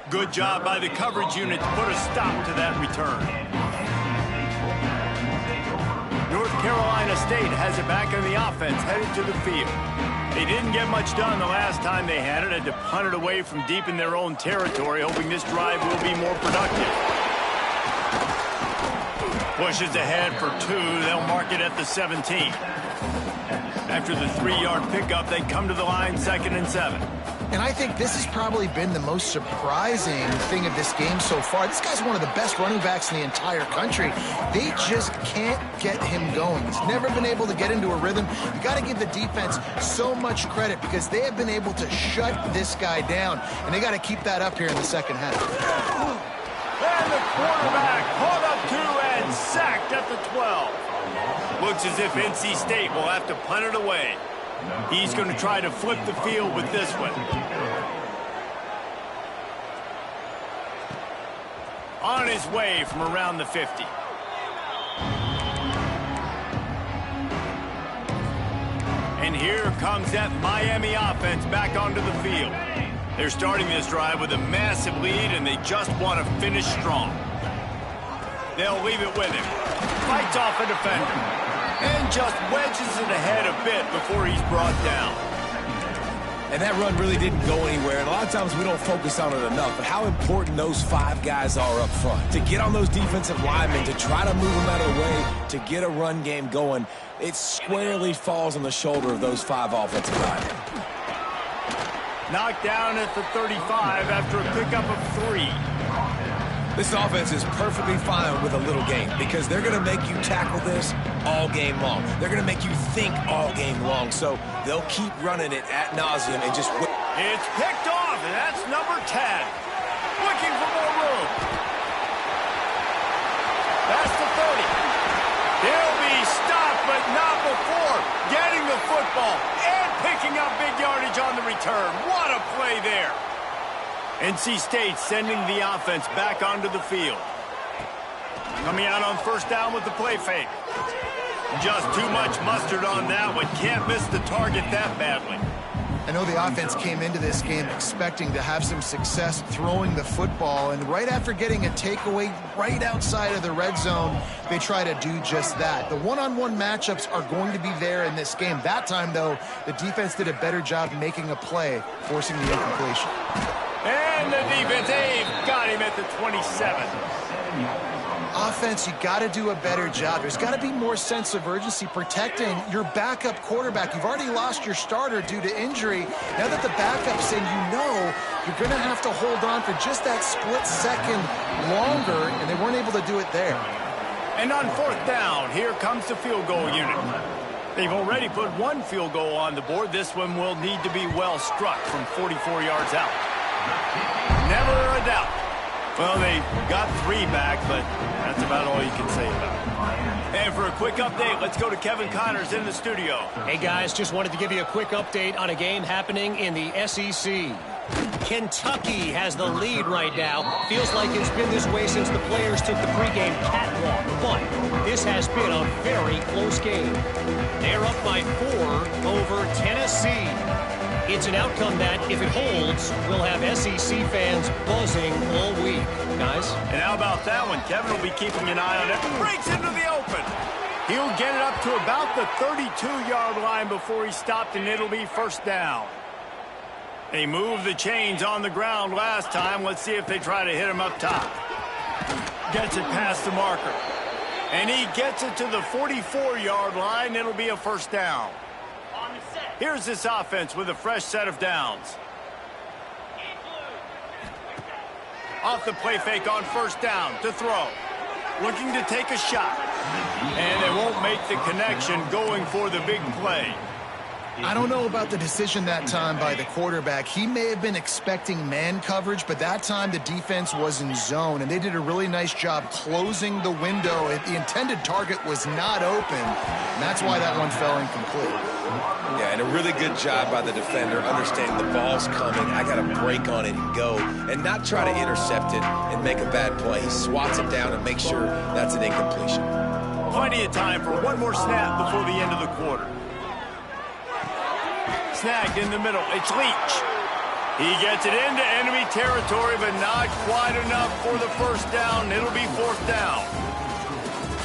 Good job by the coverage unit to put a stop to that return. North Carolina State has it back on the offense, headed to the field. They didn't get much done the last time they had to punt it away from deep in their own territory, hoping this drive will be more productive. Pushes ahead for 2. They'll mark it at the 17. After the 3-yard pickup, they come to the line 2nd and 7. And I think this has probably been the most surprising thing of this game so far. This guy's one of the best running backs in the entire country. They just can't get him going. He's never been able to get into a rhythm. You got to give the defense so much credit because they have been able to shut this guy down, and they got to keep that up here in the second half. And the quarterback caught up to and sacked at the 12. Looks as if NC State will have to punt it away. He's going to try to flip the field with this one. On his way from around the 50. And here comes that Miami offense back onto the field. They're starting this drive with a massive lead, and they just want to finish strong. They'll leave it with him. Fights off a defender. And just wedges it ahead a bit before he's brought down. And that run really didn't go anywhere, and a lot of times we don't focus on it enough, but how important those 5 guys are up front. To get on those defensive linemen, to try to move them out of the way, to get a run game going, it squarely falls on the shoulder of those 5 offensive linemen. Knocked down at the 35 after a pickup of 3. This offense is perfectly fine with a little game because they're going to make you tackle this all game long. They're going to make you think all game long, so they'll keep running it ad nauseum and just... It's picked off, and that's number 10. Looking for more room. That's the 30. He'll be stopped, but not before getting the football and picking up big yardage on the return. What a play there. NC State sending the offense back onto the field. Coming out on first down with the play fake. Just too much mustard on that one. Can't miss the target that badly. I know the offense came into this game expecting to have some success throwing the football, and right after getting a takeaway right outside of the red zone, they try to do just that. The one-on-one matchups are going to be there in this game. That time, though, the defense did a better job making a play, forcing the incompletion. And the defense, got him at the 27. Offense, you got to do a better job. There's got to be more sense of urgency protecting your backup quarterback. You've already lost your starter due to injury. Now that the backup's in, you're going to have to hold on for just that split second longer, and they weren't able to do it there. And on fourth down, here comes the field goal unit. They've already put 1 field goal on the board. This one will need to be well struck from 44 yards out. Never a doubt. Well, they got 3 back, but that's about all you can say about it. And for a quick update, let's go to Kevin Connors in the studio. Hey, guys, just wanted to give you a quick update on a game happening in the SEC. Kentucky has the lead right now. Feels like it's been this way since the players took the pregame catwalk. But this has been a very close game. They're up by 4 over Tennessee. It's an outcome that, if it holds, will have SEC fans buzzing all week. Guys? And how about that one? Kevin will be keeping an eye on it. Breaks into the open. He'll get it up to about the 32-yard line before he stopped, and it'll be first down. They moved the chains on the ground last time. Let's see if they try to hit him up top. Gets it past the marker. And he gets it to the 44-yard line. It'll be a first down. Here's this offense with a fresh set of downs. Off the play fake on first down to throw. Looking to take a shot. And they won't make the connection going for the big play. I don't know about the decision that time by the quarterback. He may have been expecting man coverage, but that time the defense was in zone, and they did a really nice job closing the window. The intended target was not open, and that's why that one fell incomplete. Yeah, and a really good job by the defender, understanding the ball's coming. I got to break on it and go, and not try to intercept it and make a bad play. He swats it down and makes sure that's an incompletion. Plenty of time for one more snap before the end of the quarter. Snagged in the middle. It's Leach. He gets it into enemy territory, but not quite enough for the first down. It'll be fourth down.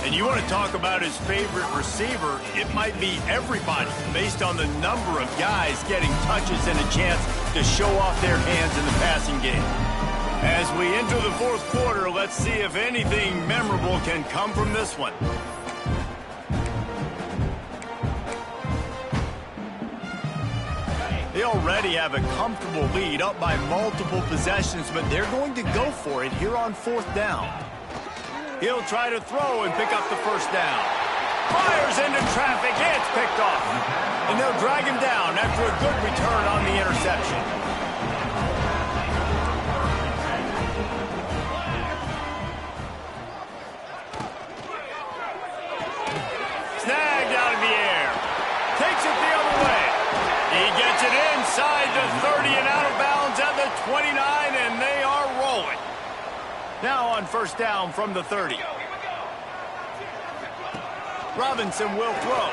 And you want to talk about his favorite receiver, it might be everybody based on the number of guys getting touches and a chance to show off their hands in the passing game. As we enter the fourth quarter, let's see if anything memorable can come from this one. They already have a comfortable lead, up by multiple possessions, but they're going to go for it here on fourth down. He'll try to throw and pick up the first down. Fires into traffic, it's picked off. And they'll drag him down after a good return on the interception. Snagged out of the air. Takes it the other way. He gets it inside the 30 and out of bounds at the 29, and they are rolling. Now on first down from the 30. Robinson will throw.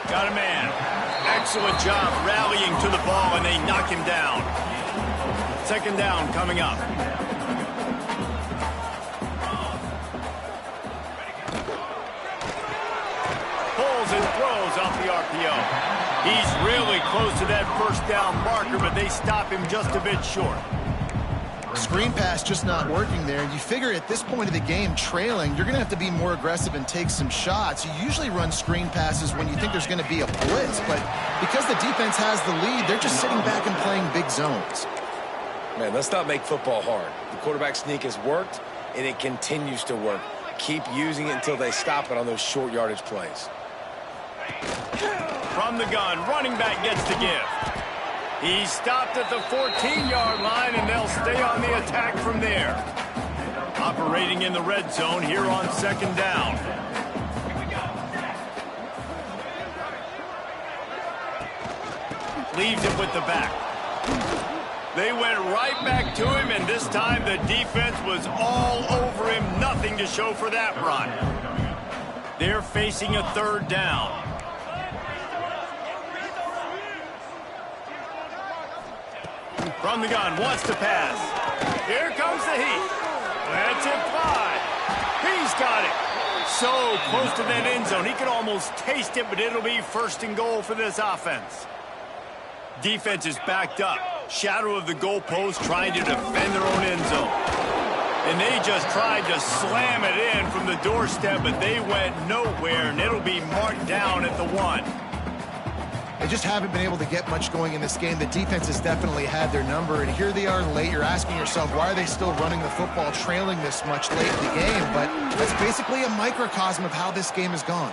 Got a man. Excellent job rallying to the ball, and they knock him down. Second down coming up. Pulls and throws off the RPO. He's really close to that first down marker, but they stop him just a bit short. Screen pass just not working there. You figure at this point of the game, trailing, you're going to have to be more aggressive and take some shots. You usually run screen passes when you think there's going to be a blitz, but because the defense has the lead, they're just sitting back and playing big zones. Man, let's not make football hard. The quarterback sneak has worked, and it continues to work. Keep using it until they stop it on those short yardage plays. From the gun, running back gets the give. He stopped at the 14-yard line, and they'll stay on the attack from there. Operating in the red zone here on second down. Leaves it with the back. They went right back to him, and this time the defense was all over him. Nothing to show for that run. They're facing a third down. From the gun, wants to pass. Here comes the heat. That's it, fly. He's got it. So close to that end zone. He could almost taste it, but it'll be first and goal for this offense. Defense is backed up. Shadow of the goalpost trying to defend their own end zone. And they just tried to slam it in from the doorstep, but they went nowhere, and it'll be marked down at the 1. They just haven't been able to get much going in this game. The defense has definitely had their number, and here they are late. You're asking yourself, why are they still running the football, trailing this much late in the game? But that's basically a microcosm of how this game has gone.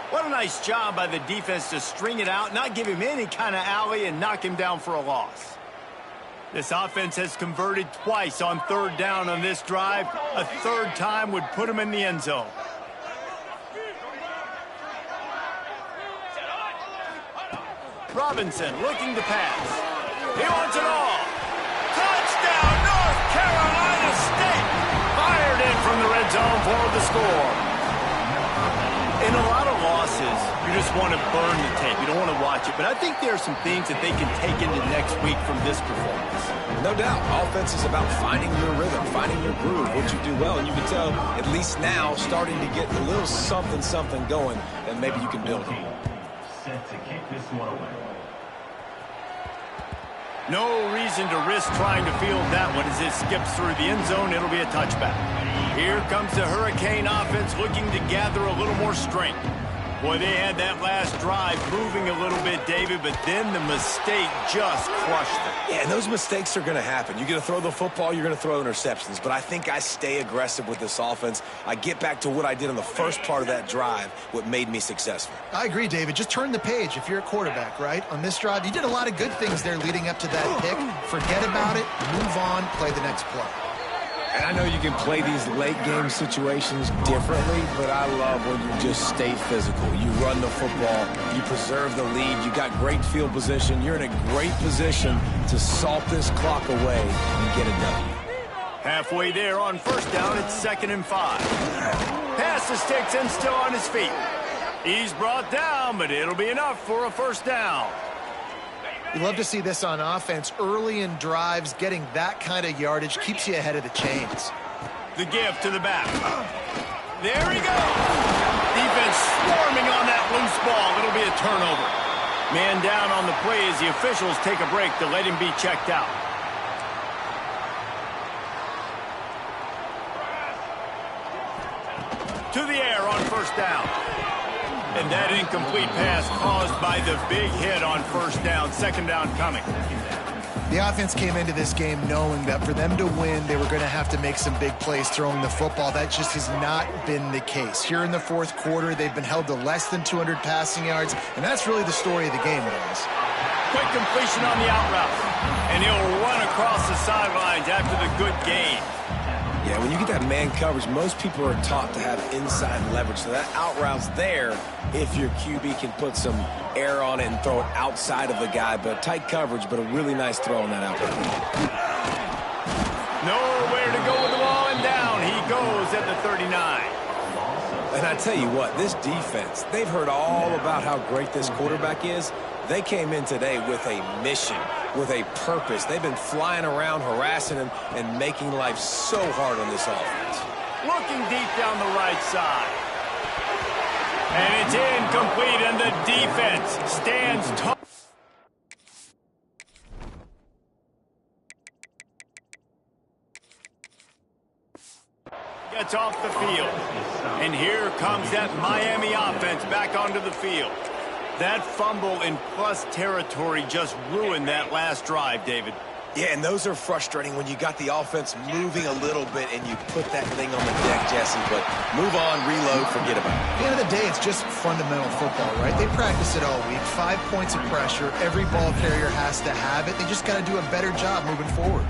What a nice job by the defense to string it out, not give him any kind of alley, and knock him down for a loss. This offense has converted twice on third down on this drive. A third time would put him in the end zone. Robinson looking to pass. He wants it all. Touchdown, North Carolina State. Fired in from the red zone for the score. In a lot of losses, you just want to burn the tape. You don't want to watch it. But I think there are some things that they can take into next week from this performance. No doubt. Offense is about finding your rhythm, finding your groove, what you do well. And you can tell, at least now, starting to get a little something going that maybe you can build on. Set to kick this one away. No reason to risk trying to field that one as it skips through the end zone. It'll be a touchback. Here comes the Hurricane offense looking to gather a little more strength. Boy, they had that last drive moving a little bit, David, but then the mistake just crushed them. Yeah, and those mistakes are going to happen. You're going to throw the football, you're going to throw interceptions. But I think I stay aggressive with this offense. I get back to what I did in the first part of that drive, what made me successful. I agree, David. Just turn the page if you're a quarterback, right? On this drive, you did a lot of good things there leading up to that pick. Forget about it, move on, play the next play. And I know you can play these late-game situations differently, but I love when you just stay physical. You run the football, you preserve the lead, you got great field position. You're in a great position to salt this clock away and get a W. Halfway there on first down, it's 2nd and 5. Pass to Sticks and still on his feet. He's brought down, but it'll be enough for a first down. You love to see this on offense. Early in drives, getting that kind of yardage keeps you ahead of the chains. The give to the back. There he goes. Defense swarming on that loose ball. It'll be a turnover. Man down on the play as the officials take a break to let him be checked out. To the air on first down. And that incomplete pass caused by the big hit on first down. Second down coming. The offense came into this game knowing that for them to win, they were going to have to make some big plays throwing the football. That just has not been the case. Here in the fourth quarter, they've been held to less than 200 passing yards, and that's really the story of the game, guys. Quick completion on the out route. And he'll run across the sidelines after the good gain. Yeah, when you get that man coverage, most people are taught to have inside leverage. So that out route's there if your QB can put some air on it and throw it outside of the guy. But tight coverage, but a really nice throw on that out route. Nowhere to go with the ball, and down he goes at the 39. And I tell you what, this defense, they've heard all about how great this quarterback is. They came in today with a mission, with a purpose. They've been flying around, harassing him, and making life so hard on this offense. Looking deep down the right side. And it's incomplete, and the defense stands tall. Gets off the field. And here comes that Miami offense back onto the field. That fumble in plus territory just ruined that last drive, David. Yeah, and those are frustrating when you got the offense moving a little bit and you put that thing on the deck, Jesse. But move on, reload, forget about it. At the end of the day, it's just fundamental football, right? They practice it all week. 5 points of pressure. Every ball carrier has to have it. They just got to do a better job moving forward.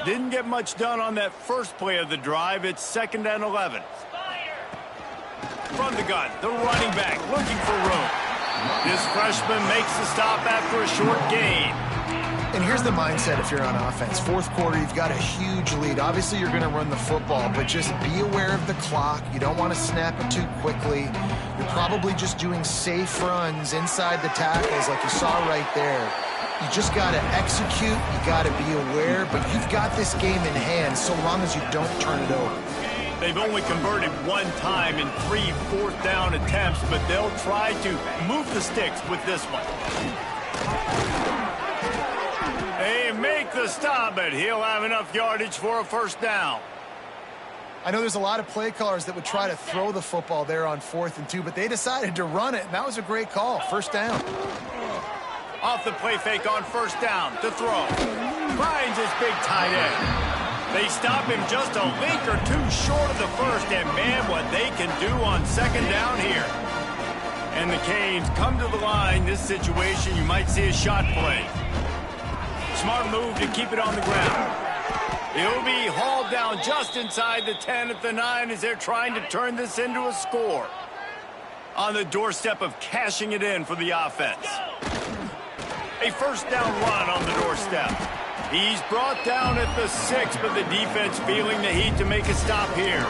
Didn't get much done on that first play of the drive. It's 2nd and 11. From the gun, the running back looking for room. This freshman makes the stop after a short gain. And here's the mindset if you're on offense. 4th quarter, you've got a huge lead. Obviously, you're going to run the football, but just be aware of the clock. You don't want to snap it too quickly. You're probably just doing safe runs inside the tackles like you saw right there. You just got to execute. You got to be aware, but you've got this game in hand so long as you don't turn it over. They've only converted 1 time in 3 4th down attempts, but they'll try to move the sticks with this one. They make the stop, but he'll have enough yardage for a 1st down. I know there's a lot of play callers that would try to throw the football there on 4th and 2, but they decided to run it, and that was a great call. 1st down. Off the play fake on 1st down to throw. Finds his big tight end. They stop him just a link or 2 short of the 1st, and man, what they can do on 2nd down here. And the Canes come to the line. This situation, you might see a shot play. Smart move to keep it on the ground. He'll be hauled down just inside the 10 at the 9 as they're trying to turn this into a score. On the doorstep of cashing it in for the offense. A 1st down run on the doorstep. He's brought down at the 6, but the defense feeling the heat to make a stop here.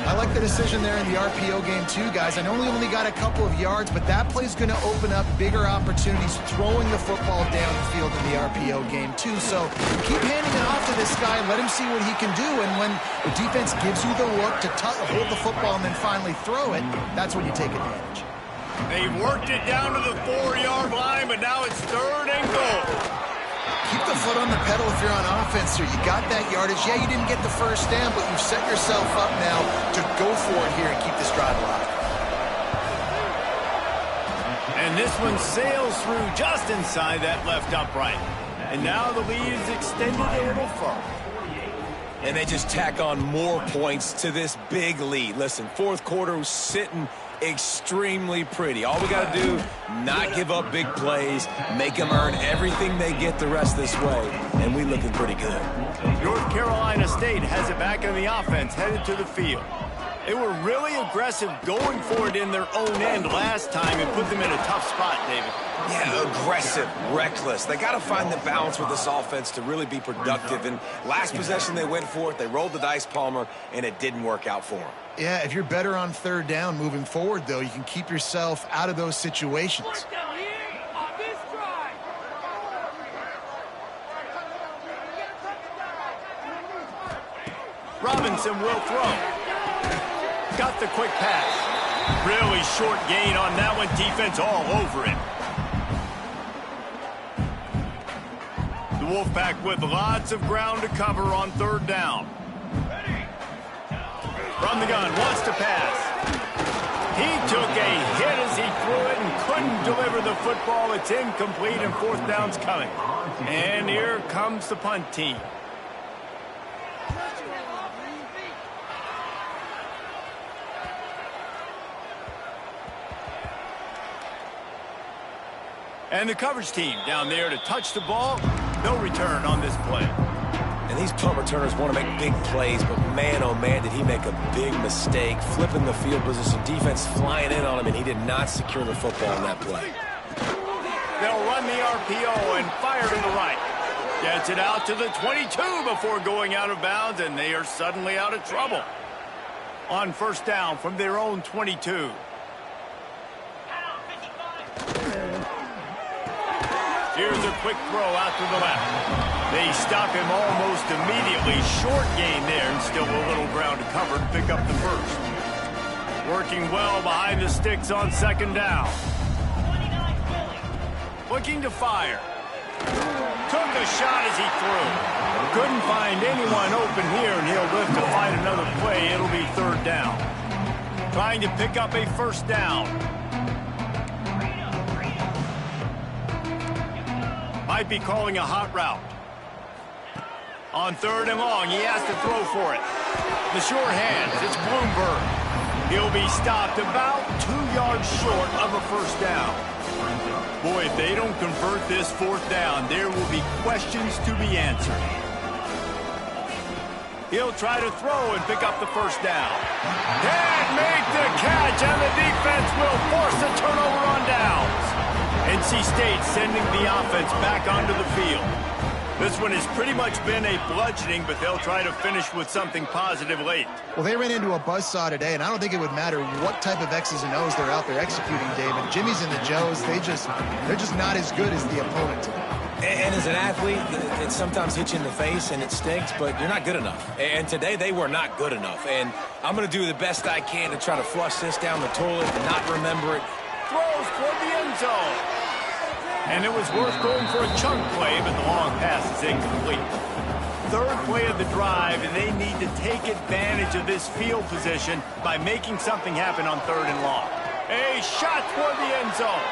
I like the decision there in the RPO game too, guys. I know we only got a couple of yards, but that play's going to open up bigger opportunities throwing the football down the field in the RPO game too. So keep handing it off to this guy and let him see what he can do. And when the defense gives you the look to hold the football and then finally throw it, that's when you take advantage. They've worked it down to the 4-yard line, but now it's 3rd and goal. Keep the foot on the pedal if you're on offense here. You got that yardage. Yeah, you didn't get the 1st down, but you've set yourself up now to go for it here and keep this drive alive. And this one sails through just inside that left upright. And now the lead is extended a little further. And they just tack on more points to this big lead. Listen, 4th quarter was sitting extremely pretty. All we got to do, not give up big plays, make them earn everything they get the rest this way, and we looking pretty good. North Carolina State has it back in the offense, headed to the field. They were really aggressive going for it in their own end last time and put them in a tough spot, David. Yeah, aggressive, reckless. They got to find the balance with this offense to really be productive. And last possession they went for it, they rolled the dice, Palmer, and it didn't work out for them. Yeah, if you're better on 3rd down moving forward, though, you can keep yourself out of those situations. Robinson will throw. Got the quick pass. Really short gain on that one. Defense all over it. The Wolfpack with lots of ground to cover on 3rd down. From the gun, wants to pass. He took a hit as he threw it and couldn't deliver the football. It's incomplete and 4th down's coming. And here comes the punt team. And the coverage team down there to touch the ball. No return on this play. And these punt returners want to make big plays, but man, oh man, did he make a big mistake. Flipping the field position, defense flying in on him, and he did not secure the football in that play. They'll run the RPO and fire to the right. Gets it out to the 22 before going out of bounds, and they are suddenly out of trouble. On 1st down from their own 22. Here's a quick throw out to the left. They stop him almost immediately. Short gain there, and still a little ground to cover to pick up the first. Working well behind the sticks on second down. Looking to fire. Took a shot as he threw. Couldn't find anyone open here, and he'll live to find another play. It'll be third down. Trying to pick up a first down. Might be calling a hot route. On third and long, he has to throw for it. The sure hands, it's Bloomberg. He'll be stopped about 2 yards short of a first down. Boy, if they don't convert this fourth down, there will be questions to be answered. He'll try to throw and pick up the first down. Can't make the catch, and the defense will force a turnover on downs. NC State sending the offense back onto the field. This one has pretty much been a bludgeoning, but they'll try to finish with something positive late. Well, they ran into a buzzsaw today, and I don't think it would matter what type of X's and O's they're out there executing, David. Jimmy's and the Joes, they're just not as good as the opponent today. And as an athlete, it sometimes hits you in the face and it stinks, but you're not good enough. And today they were not good enough. And I'm going to do the best I can to try to flush this down the toilet and not remember it. Throws toward the end zone. And it was worth going for a chunk play, but the long pass is incomplete. Third play of the drive, and they need to take advantage of this field position by making something happen on third and long. A shot toward the end zone.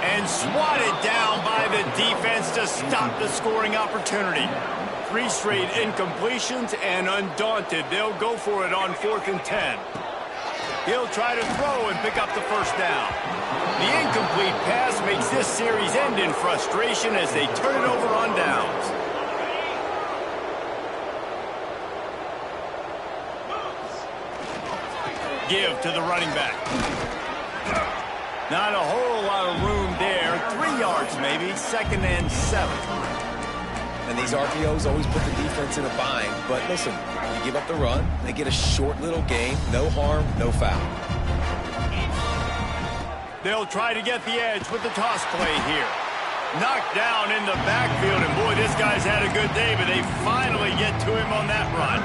And swatted down by the defense to stop the scoring opportunity. 3 straight incompletions, and undaunted, they'll go for it on 4th and 10. He'll try to throw and pick up the first down. The incomplete pass makes this series end in frustration as they turn it over on downs. Give to the running back. Not a whole lot of room there. 3 yards maybe, 2nd and 7. And these RPOs always put the defense in a bind. But listen, you give up the run, they get a short little gain. No harm, no foul. They'll try to get the edge with the toss play here. Knocked down in the backfield, and boy, this guy's had a good day, but they finally get to him on that run.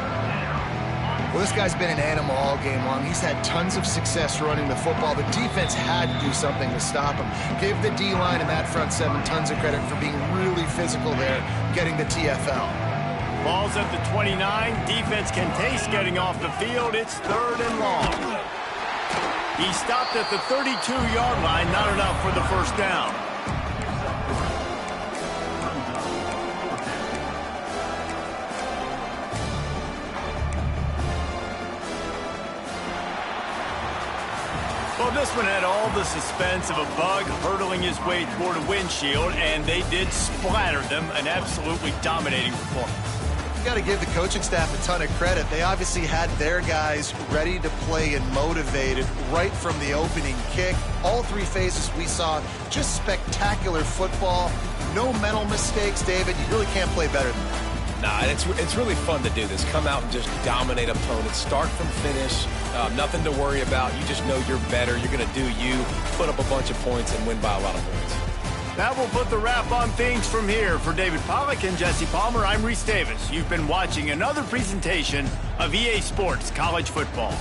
Well, this guy's been an animal all game long. He's had tons of success running the football. The defense had to do something to stop him. Give the D-line and that front 7 tons of credit for being really physical there, getting the TFL. Ball's at the 29. Defense can taste getting off the field. It's third and long. He stopped at the 32-yard line. Not enough for the first down. Well, this one had all the suspense of a bug hurtling his way toward a windshield, and they did splatter them. An absolutely dominating performance. You got to give the coaching staff a ton of credit. They obviously had their guys ready to play and motivated right from the opening kick. All 3 phases we saw, just spectacular football. No mental mistakes, David. You really can't play better than that. Nah, it's really fun to do this. Come out and just dominate opponents. Start from finish. Nothing to worry about. You just know you're better. You're going to do you, put up a bunch of points, and win by a lot of points. That will put the wrap on things from here. For David Pollack and Jesse Palmer, I'm Reese Davis. You've been watching another presentation of EA Sports College Football.